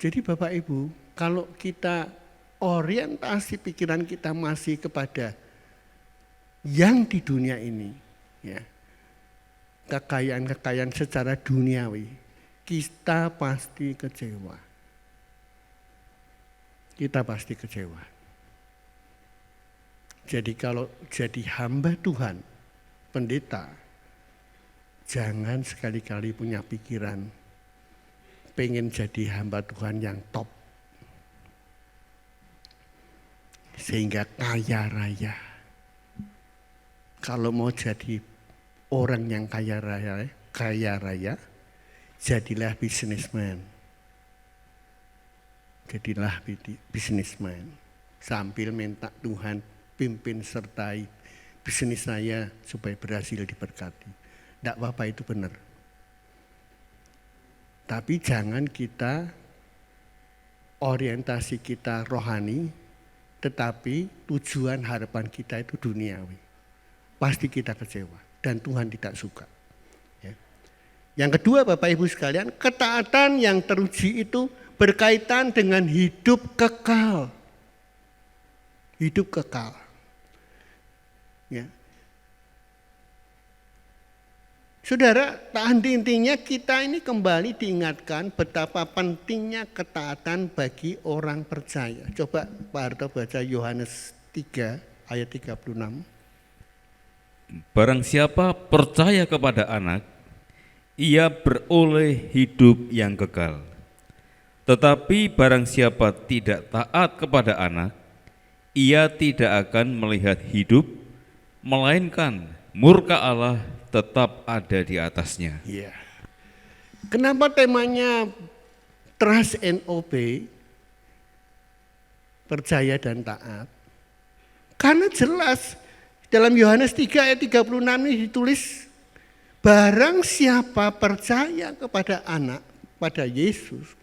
Speaker 3: Jadi Bapak Ibu, kalau kita orientasi pikiran kita masih kepada yang di dunia ini, ya, kekayaan-kekayaan secara duniawi, kita pasti kecewa. Kita pasti kecewa. Jadi kalau jadi hamba Tuhan, pendeta, jangan sekali-kali punya pikiran pengen jadi hamba Tuhan yang top. Sehingga kaya raya. Kalau mau jadi orang yang kaya raya, jadilah businessman. Jadilah businessman. Sambil minta Tuhan pimpin sertai bisnis saya supaya berhasil diberkati. Tidak apa-apa, itu benar. Tapi jangan kita orientasi kita rohani, tetapi tujuan harapan kita itu duniawi. Pasti kita kecewa dan Tuhan tidak suka. Ya. Yang kedua Bapak Ibu sekalian, ketaatan yang teruji itu berkaitan dengan hidup kekal. Hidup kekal. Ya. Saudara, intinya kita ini kembali diingatkan betapa pentingnya ketaatan bagi orang percaya. Coba Pak Harto baca Yohanes 3 ayat 36.
Speaker 4: Barang siapa percaya kepada anak, ia beroleh hidup yang kekal. Tetapi barang siapa tidak taat kepada anak, ia tidak akan melihat hidup, melainkan murka Allah tetap ada di atasnya.
Speaker 3: Ya. Kenapa temanya trust and obey, percaya dan taat? Karena jelas dalam Yohanes 3 ayat 36 ini ditulis, barang siapa percaya kepada anak, pada Yesus,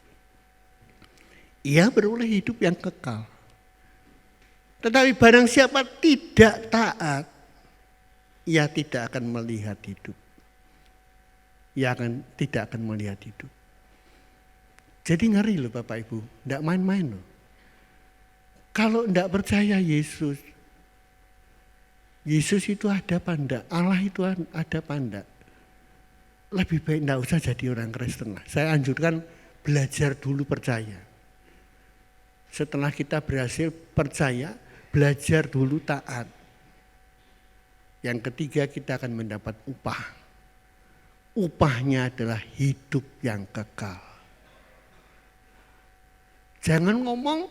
Speaker 3: ia beroleh hidup yang kekal. Tetapi barang siapa tidak taat, ia tidak akan melihat hidup. Ia tidak akan melihat hidup. Jadi ngeri loh Bapak Ibu, tidak main-main loh. Kalau tidak percaya Yesus itu ada apa enggak? Allah itu ada apa enggak? Lebih baik tidak usah jadi orang Kristen lah. Saya anjurkan belajar dulu percaya. Setelah kita berhasil percaya, belajar dulu taat. Yang ketiga, kita akan mendapat upah. Upahnya adalah hidup yang kekal. Jangan ngomong,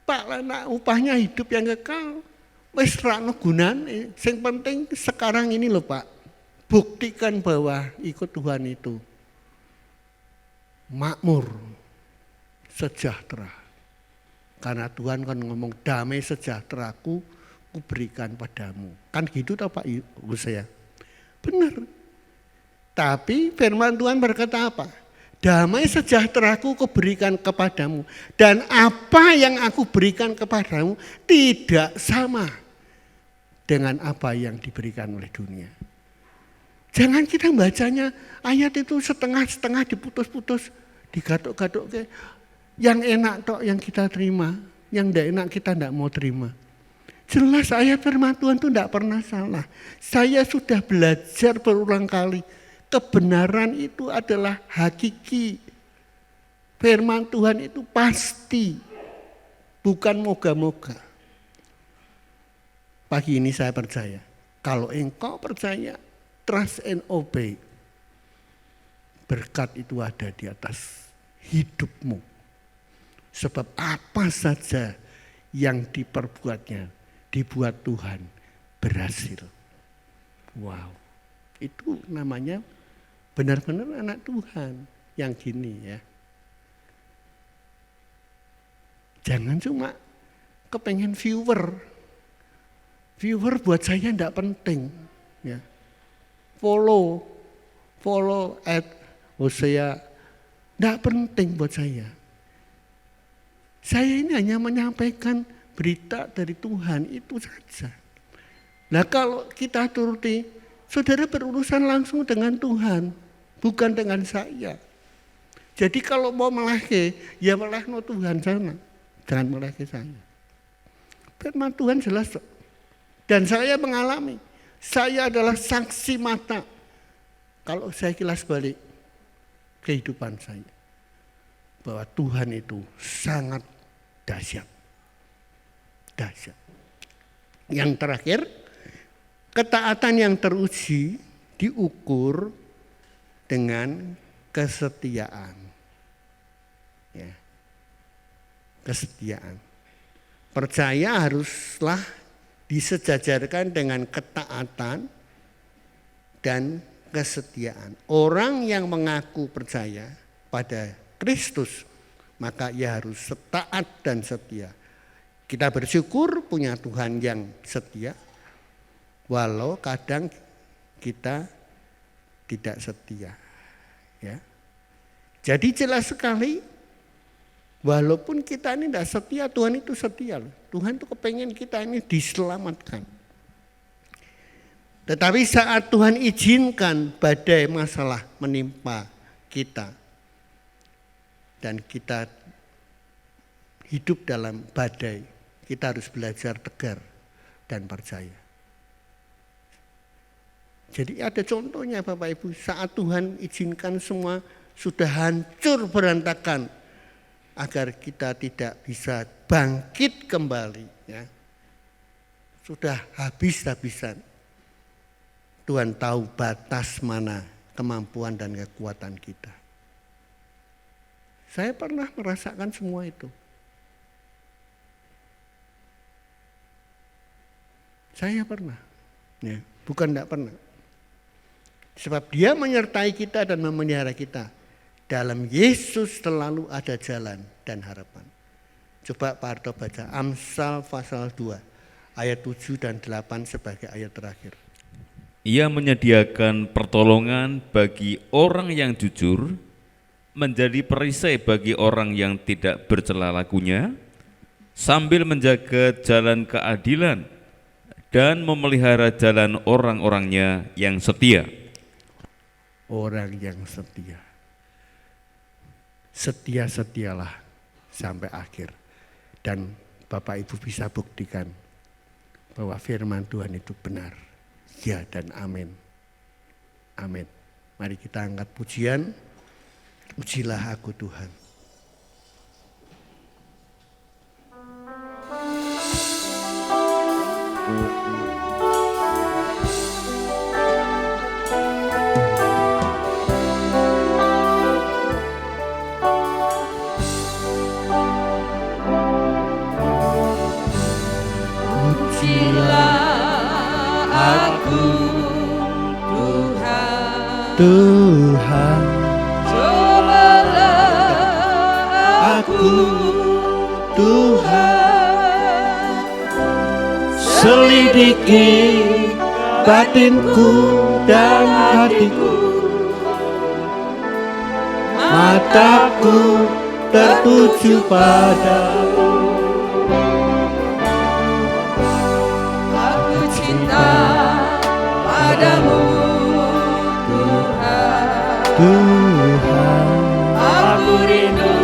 Speaker 3: Pak, upahnya hidup yang kekal. Wis ra ono gunane. Sing penting sekarang ini loh, Pak. Buktikan bahwa ikut Tuhan itu makmur, sejahtera. Karena Tuhan kan ngomong damai sejahteraku kuberikan padamu. Kan gitu toh Pak Hosea? Benar. Tapi firman Tuhan berkata apa? Damai sejahteraku kuberikan kepadamu. Dan apa yang aku berikan kepadamu tidak sama dengan apa yang diberikan oleh dunia. Jangan kita bacanya ayat itu setengah-setengah diputus-putus, digaduk-gaduk ke. Yang enak tok yang kita terima, yang tidak enak kita tidak mau terima. Jelas ayat firman Tuhan itu tidak pernah salah. Saya sudah belajar berulang kali. Kebenaran itu adalah hakiki. Firman Tuhan itu pasti, bukan moga-moga. Pagi ini saya percaya, kalau engkau percaya, trust and obey, berkat itu ada di atas hidupmu. Sebab apa saja yang diperbuatnya, dibuat Tuhan berhasil. Wow, itu namanya benar-benar anak Tuhan yang gini ya. Jangan cuma kepengen viewer. Viewer buat saya tidak penting. Ya. Follow at Hosea, tidak penting buat saya. Saya ini hanya menyampaikan berita dari Tuhan itu saja. Nah kalau kita turuti, saudara berurusan langsung dengan Tuhan, bukan dengan saya. Jadi kalau mau melehke, ya melehno Tuhan sana, jangan melehke saya. Firman Tuhan jelas. Dan saya mengalami, saya adalah saksi mata. Kalau saya kilas balik kehidupan saya, bahwa Tuhan itu sangat dahsyat. Dahsyat. Yang terakhir, ketaatan yang teruji diukur dengan kesetiaan. Ya. Kesetiaan. Percaya haruslah disejajarkan dengan ketaatan dan kesetiaan. Orang yang mengaku percaya pada Kristus, maka ia harus taat dan setia. Kita bersyukur punya Tuhan yang setia, walau kadang kita tidak setia. Ya. Jadi jelas sekali, walaupun kita ini tidak setia, Tuhan itu setia. Tuhan itu kepengen kita ini diselamatkan. Tetapi saat Tuhan izinkan badai masalah menimpa kita, dan kita hidup dalam badai, kita harus belajar tegar dan percaya. Jadi ada contohnya Bapak Ibu, saat Tuhan izinkan semua sudah hancur berantakan, agar kita tidak bisa bangkit kembali. Ya. Sudah habis-habisan. Tuhan tahu batas mana kemampuan dan kekuatan kita. Saya pernah merasakan semua itu. Saya pernah. Ya, bukan tidak pernah. Sebab Dia menyertai kita dan memelihara kita. Dalam Yesus selalu ada jalan dan harapan. Coba Pak Harto baca Amsal pasal 2 ayat 7 dan 8 sebagai ayat terakhir.
Speaker 4: Ia menyediakan pertolongan bagi orang yang jujur, menjadi perisai bagi orang yang tidak bercela lakunya, sambil menjaga jalan keadilan dan memelihara jalan orang-orangnya yang setia.
Speaker 3: Orang yang setia. Setia-setialah sampai akhir. Dan Bapak Ibu bisa buktikan bahwa firman Tuhan itu benar. Ya dan amin. Amin. Mari kita angkat pujian. Ujilah aku Tuhan. Tuhan, cobalah aku, Tuhan, selidiki batinku dan hatiku, mataku tertuju padamu.
Speaker 2: Aku cinta padamu,
Speaker 3: Tuhan,
Speaker 2: aku rindu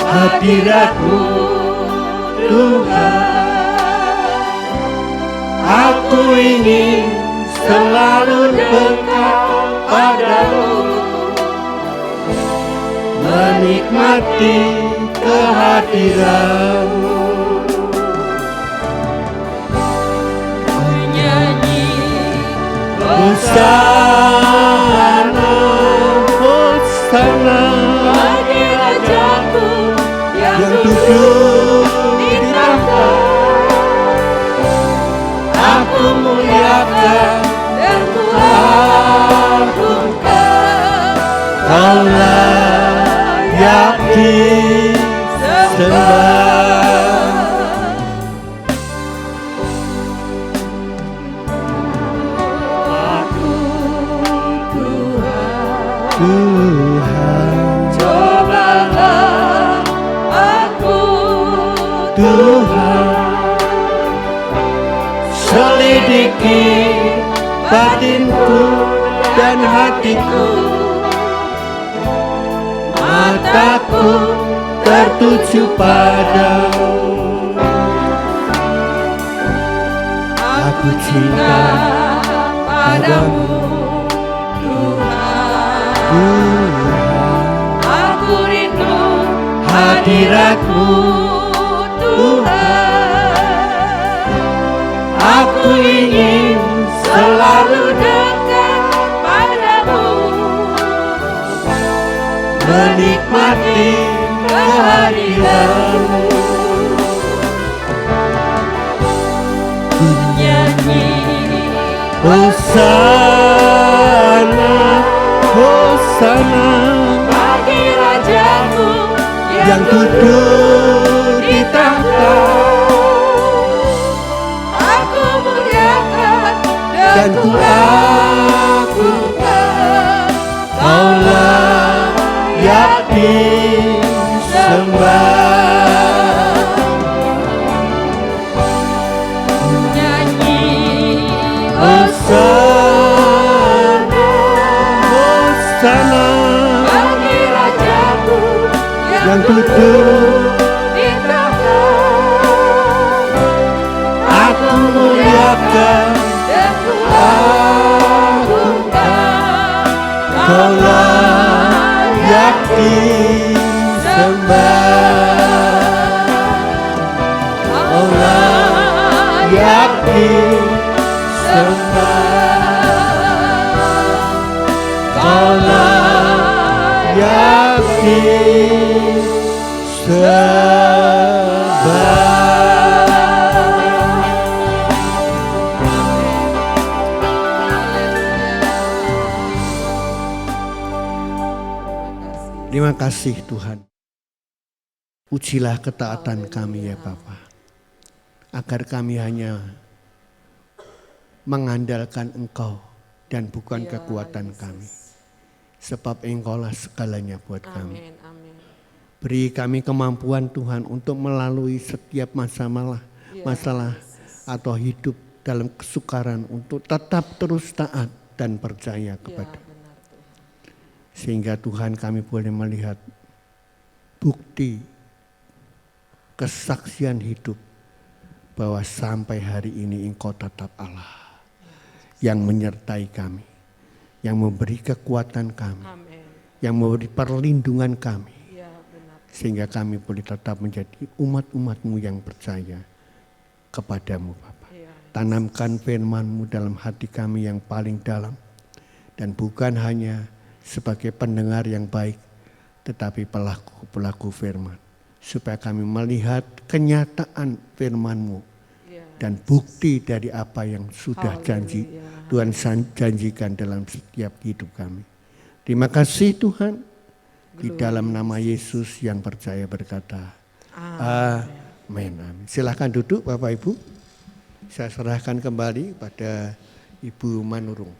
Speaker 3: hadirat-Mu, Tuhan. Aku ingin selalu dekat padamu, menikmati kehadiran-Mu.
Speaker 2: menyanyi
Speaker 3: Hosana, Hosana,
Speaker 2: bagi Rajaku yang
Speaker 3: yang
Speaker 2: duduk
Speaker 3: duduk
Speaker 2: di
Speaker 3: di
Speaker 2: tahta.
Speaker 3: Aku muliakan
Speaker 2: Dan ku agungkan,
Speaker 3: Kau layak disembah. Tuhan,
Speaker 2: cobalah aku,
Speaker 3: Tuhan, selidiki batinku dan hatiku, mataku tertuju padamu. Aku cinta padamu, Tuhan.
Speaker 2: aku rindu
Speaker 3: Hadirat-Mu,
Speaker 2: Tuhan.
Speaker 3: Aku ingin
Speaker 2: Selalu dekat padamu,
Speaker 3: menikmati kehadiran-Mu.
Speaker 2: nyanyi
Speaker 3: Hosana, Hosana,
Speaker 2: bagi Rajaku
Speaker 3: yang duduk di tahta.
Speaker 2: Aku muliakan
Speaker 3: Dan ku
Speaker 2: agungkan,
Speaker 3: Kau layak disembah.
Speaker 2: nyanyi
Speaker 3: Hosana, Hosana,
Speaker 2: bagi Rajaku
Speaker 3: yang duduk.
Speaker 2: di tahta.
Speaker 3: Aku muliakan
Speaker 2: Dan ku agungkan,
Speaker 3: Kau layak disembah. Kau layak disembah. Kau layak disembah. Terima kasih Tuhan. Ujilah ketaatan kami ya Bapa, agar kami hanya mengandalkan Engkau dan bukan kekuatan kami. Sebab Engkaulah segalanya buat kami.
Speaker 1: Amin, amin.
Speaker 3: Beri kami kemampuan Tuhan untuk melalui setiap masalah atau hidup dalam kesukaran untuk tetap terus taat dan percaya kepada. Sehingga Tuhan kami boleh melihat bukti kesaksian hidup bahwa sampai hari ini Engkau tetap Allah yang menyertai kami, yang memberi kekuatan kami, yang memberi perlindungan kami, sehingga kami boleh tetap menjadi umat-umat-Mu yang percaya kepadamu Bapa. Tanamkan firman-Mu dalam hati kami yang paling dalam, dan bukan hanya sebagai pendengar yang baik, tetapi pelaku-pelaku firman, supaya kami melihat kenyataan firman-Mu dan bukti dari apa yang sudah Tuhan janjikan dalam setiap hidup kami. Terima kasih Tuhan, di dalam nama Yesus yang percaya berkata, amin. Silakan duduk Bapak Ibu. Saya serahkan kembali pada Ibu Manurung.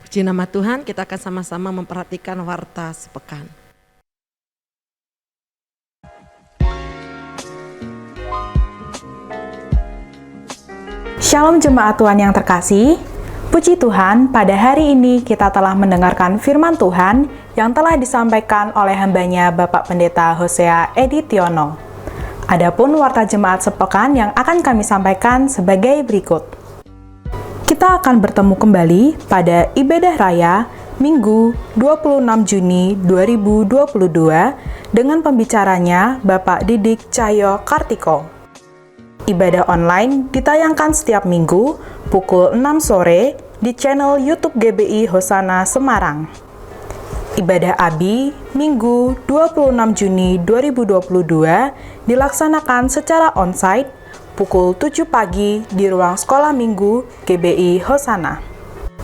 Speaker 1: Puji nama Tuhan, kita akan sama-sama memperhatikan warta sepekan.
Speaker 5: Shalom jemaat Tuhan yang terkasih, puji Tuhan pada hari ini kita telah mendengarkan firman Tuhan yang telah disampaikan oleh hambanya Bapak Pendeta Hosea Edi Tiono. Adapun warta jemaat sepekan yang akan kami sampaikan sebagai berikut. Kita akan bertemu kembali pada ibadah raya Minggu 26 Juni 2022 dengan pembicaranya Bapak Didik Cahyo Kartiko. Ibadah online ditayangkan setiap minggu pukul 6 sore di channel YouTube GBI Hosana Semarang. Ibadah Abi Minggu 26 Juni 2022 dilaksanakan secara onsite pukul 7 pagi di ruang sekolah minggu GBI Hosana.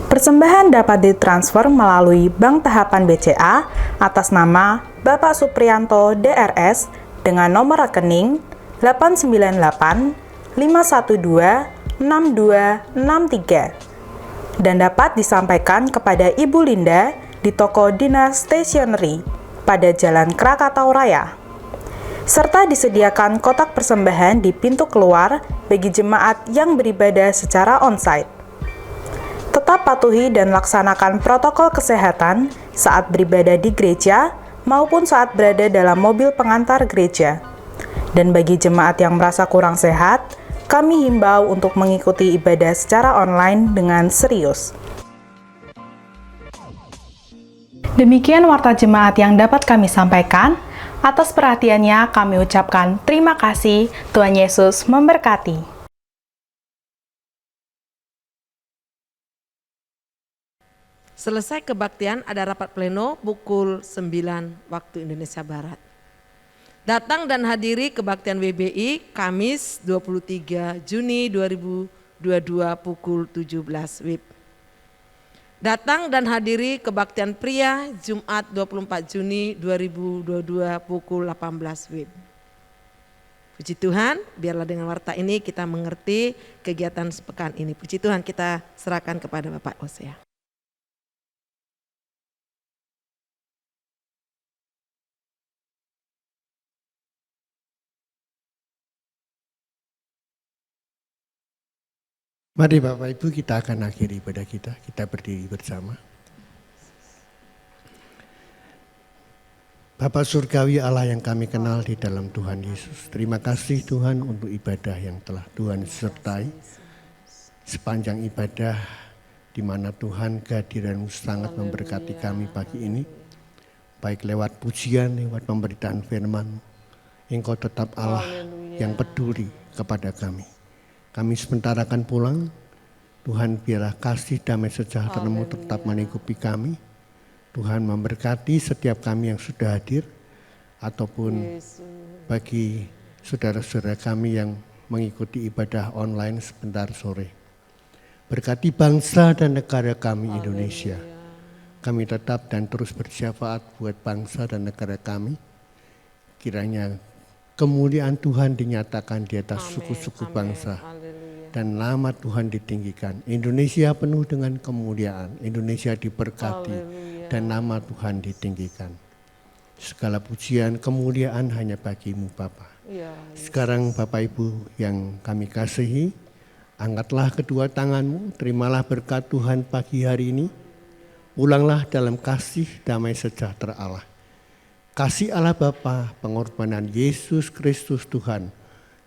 Speaker 5: Persembahan dapat ditransfer melalui Bank Tahapan BCA atas nama Bapak Supriyanto DRS dengan nomor rekening 898 512 6263 dan dapat disampaikan kepada Ibu Linda di toko Dinas Stationery pada Jalan Krakatau Raya. Serta disediakan kotak persembahan di pintu keluar bagi jemaat yang beribadah secara onsite. Tetap patuhi dan laksanakan protokol kesehatan saat beribadah di gereja maupun saat berada dalam mobil pengantar gereja. Dan bagi jemaat yang merasa kurang sehat, kami himbau untuk mengikuti ibadah secara online dengan serius. Demikian warta jemaat yang dapat kami sampaikan. Atas perhatiannya kami ucapkan terima kasih. Tuhan Yesus memberkati.
Speaker 1: Selesai kebaktian ada rapat pleno pukul 9 waktu Indonesia Barat. Datang dan hadiri kebaktian WBI Kamis 23 Juni 2022 pukul 17 WIB. Datang dan hadiri kebaktian pria Jumat 24 Juni 2022 pukul 18 WIB. Puji Tuhan, biarlah dengan warta ini kita mengerti kegiatan sepekan ini. Puji Tuhan, kita serahkan kepada Bapak Hosea.
Speaker 3: Mari Bapak Ibu, kita akan akhiri ibadah kita berdiri bersama. Bapa Surgawi Allah yang kami kenal di dalam Tuhan Yesus, terima kasih Tuhan untuk ibadah yang telah Tuhan sertai. Sepanjang ibadah di mana Tuhan kehadiran-Mu sangat memberkati kami pagi ini, baik lewat pujian, lewat pemberitaan firman-Mu, Engkau tetap Allah yang peduli kepada kami. Kami sebentar akan pulang, Tuhan biarlah kasih damai sejahtera-Mu tetap melingkupi kami. Tuhan memberkati setiap kami yang sudah hadir, ataupun bagi saudara-saudara kami yang mengikuti ibadah online sebentar sore. Berkati bangsa dan negara kami Indonesia. Kami tetap dan terus bersyafaat buat bangsa dan negara kami. Kiranya kemuliaan Tuhan dinyatakan di atas suku-suku bangsa. Dan nama Tuhan ditinggikan. Indonesia penuh dengan kemuliaan. Indonesia diberkati. Dan nama Tuhan ditinggikan. Segala pujian kemuliaan hanya bagi-Mu Bapa. Sekarang Bapak Ibu yang kami kasihi, angkatlah kedua tangan-Mu, terimalah berkat Tuhan pagi hari ini. Pulanglah dalam kasih damai sejahtera Allah. Kasih Allah Bapa, pengorbanan Yesus Kristus Tuhan,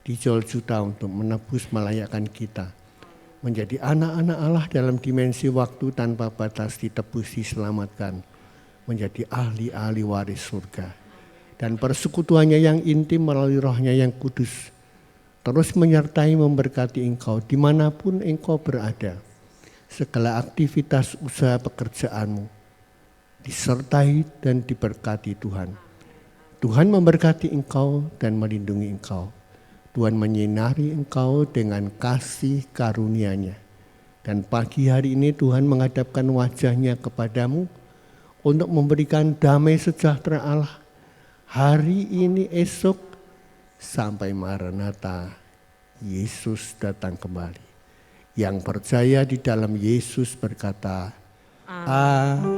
Speaker 3: dijual juta untuk menebus melayakkan kita menjadi anak-anak Allah dalam dimensi waktu tanpa batas, ditebus, diselamatkan, menjadi ahli-ahli waris surga. Dan persekutuannya yang intim melalui rohnya yang kudus, terus menyertai memberkati engkau dimanapun engkau berada. Segala aktivitas usaha pekerjaanmu disertai dan diberkati Tuhan. Tuhan memberkati engkau dan melindungi engkau. Tuhan menyinari engkau dengan kasih karunia-Nya. Dan pagi hari ini Tuhan menghadapkan wajah-Nya kepadamu untuk memberikan damai sejahtera Allah hari ini, esok, sampai Maranatha, Yesus datang kembali. Yang percaya di dalam Yesus berkata, Amin.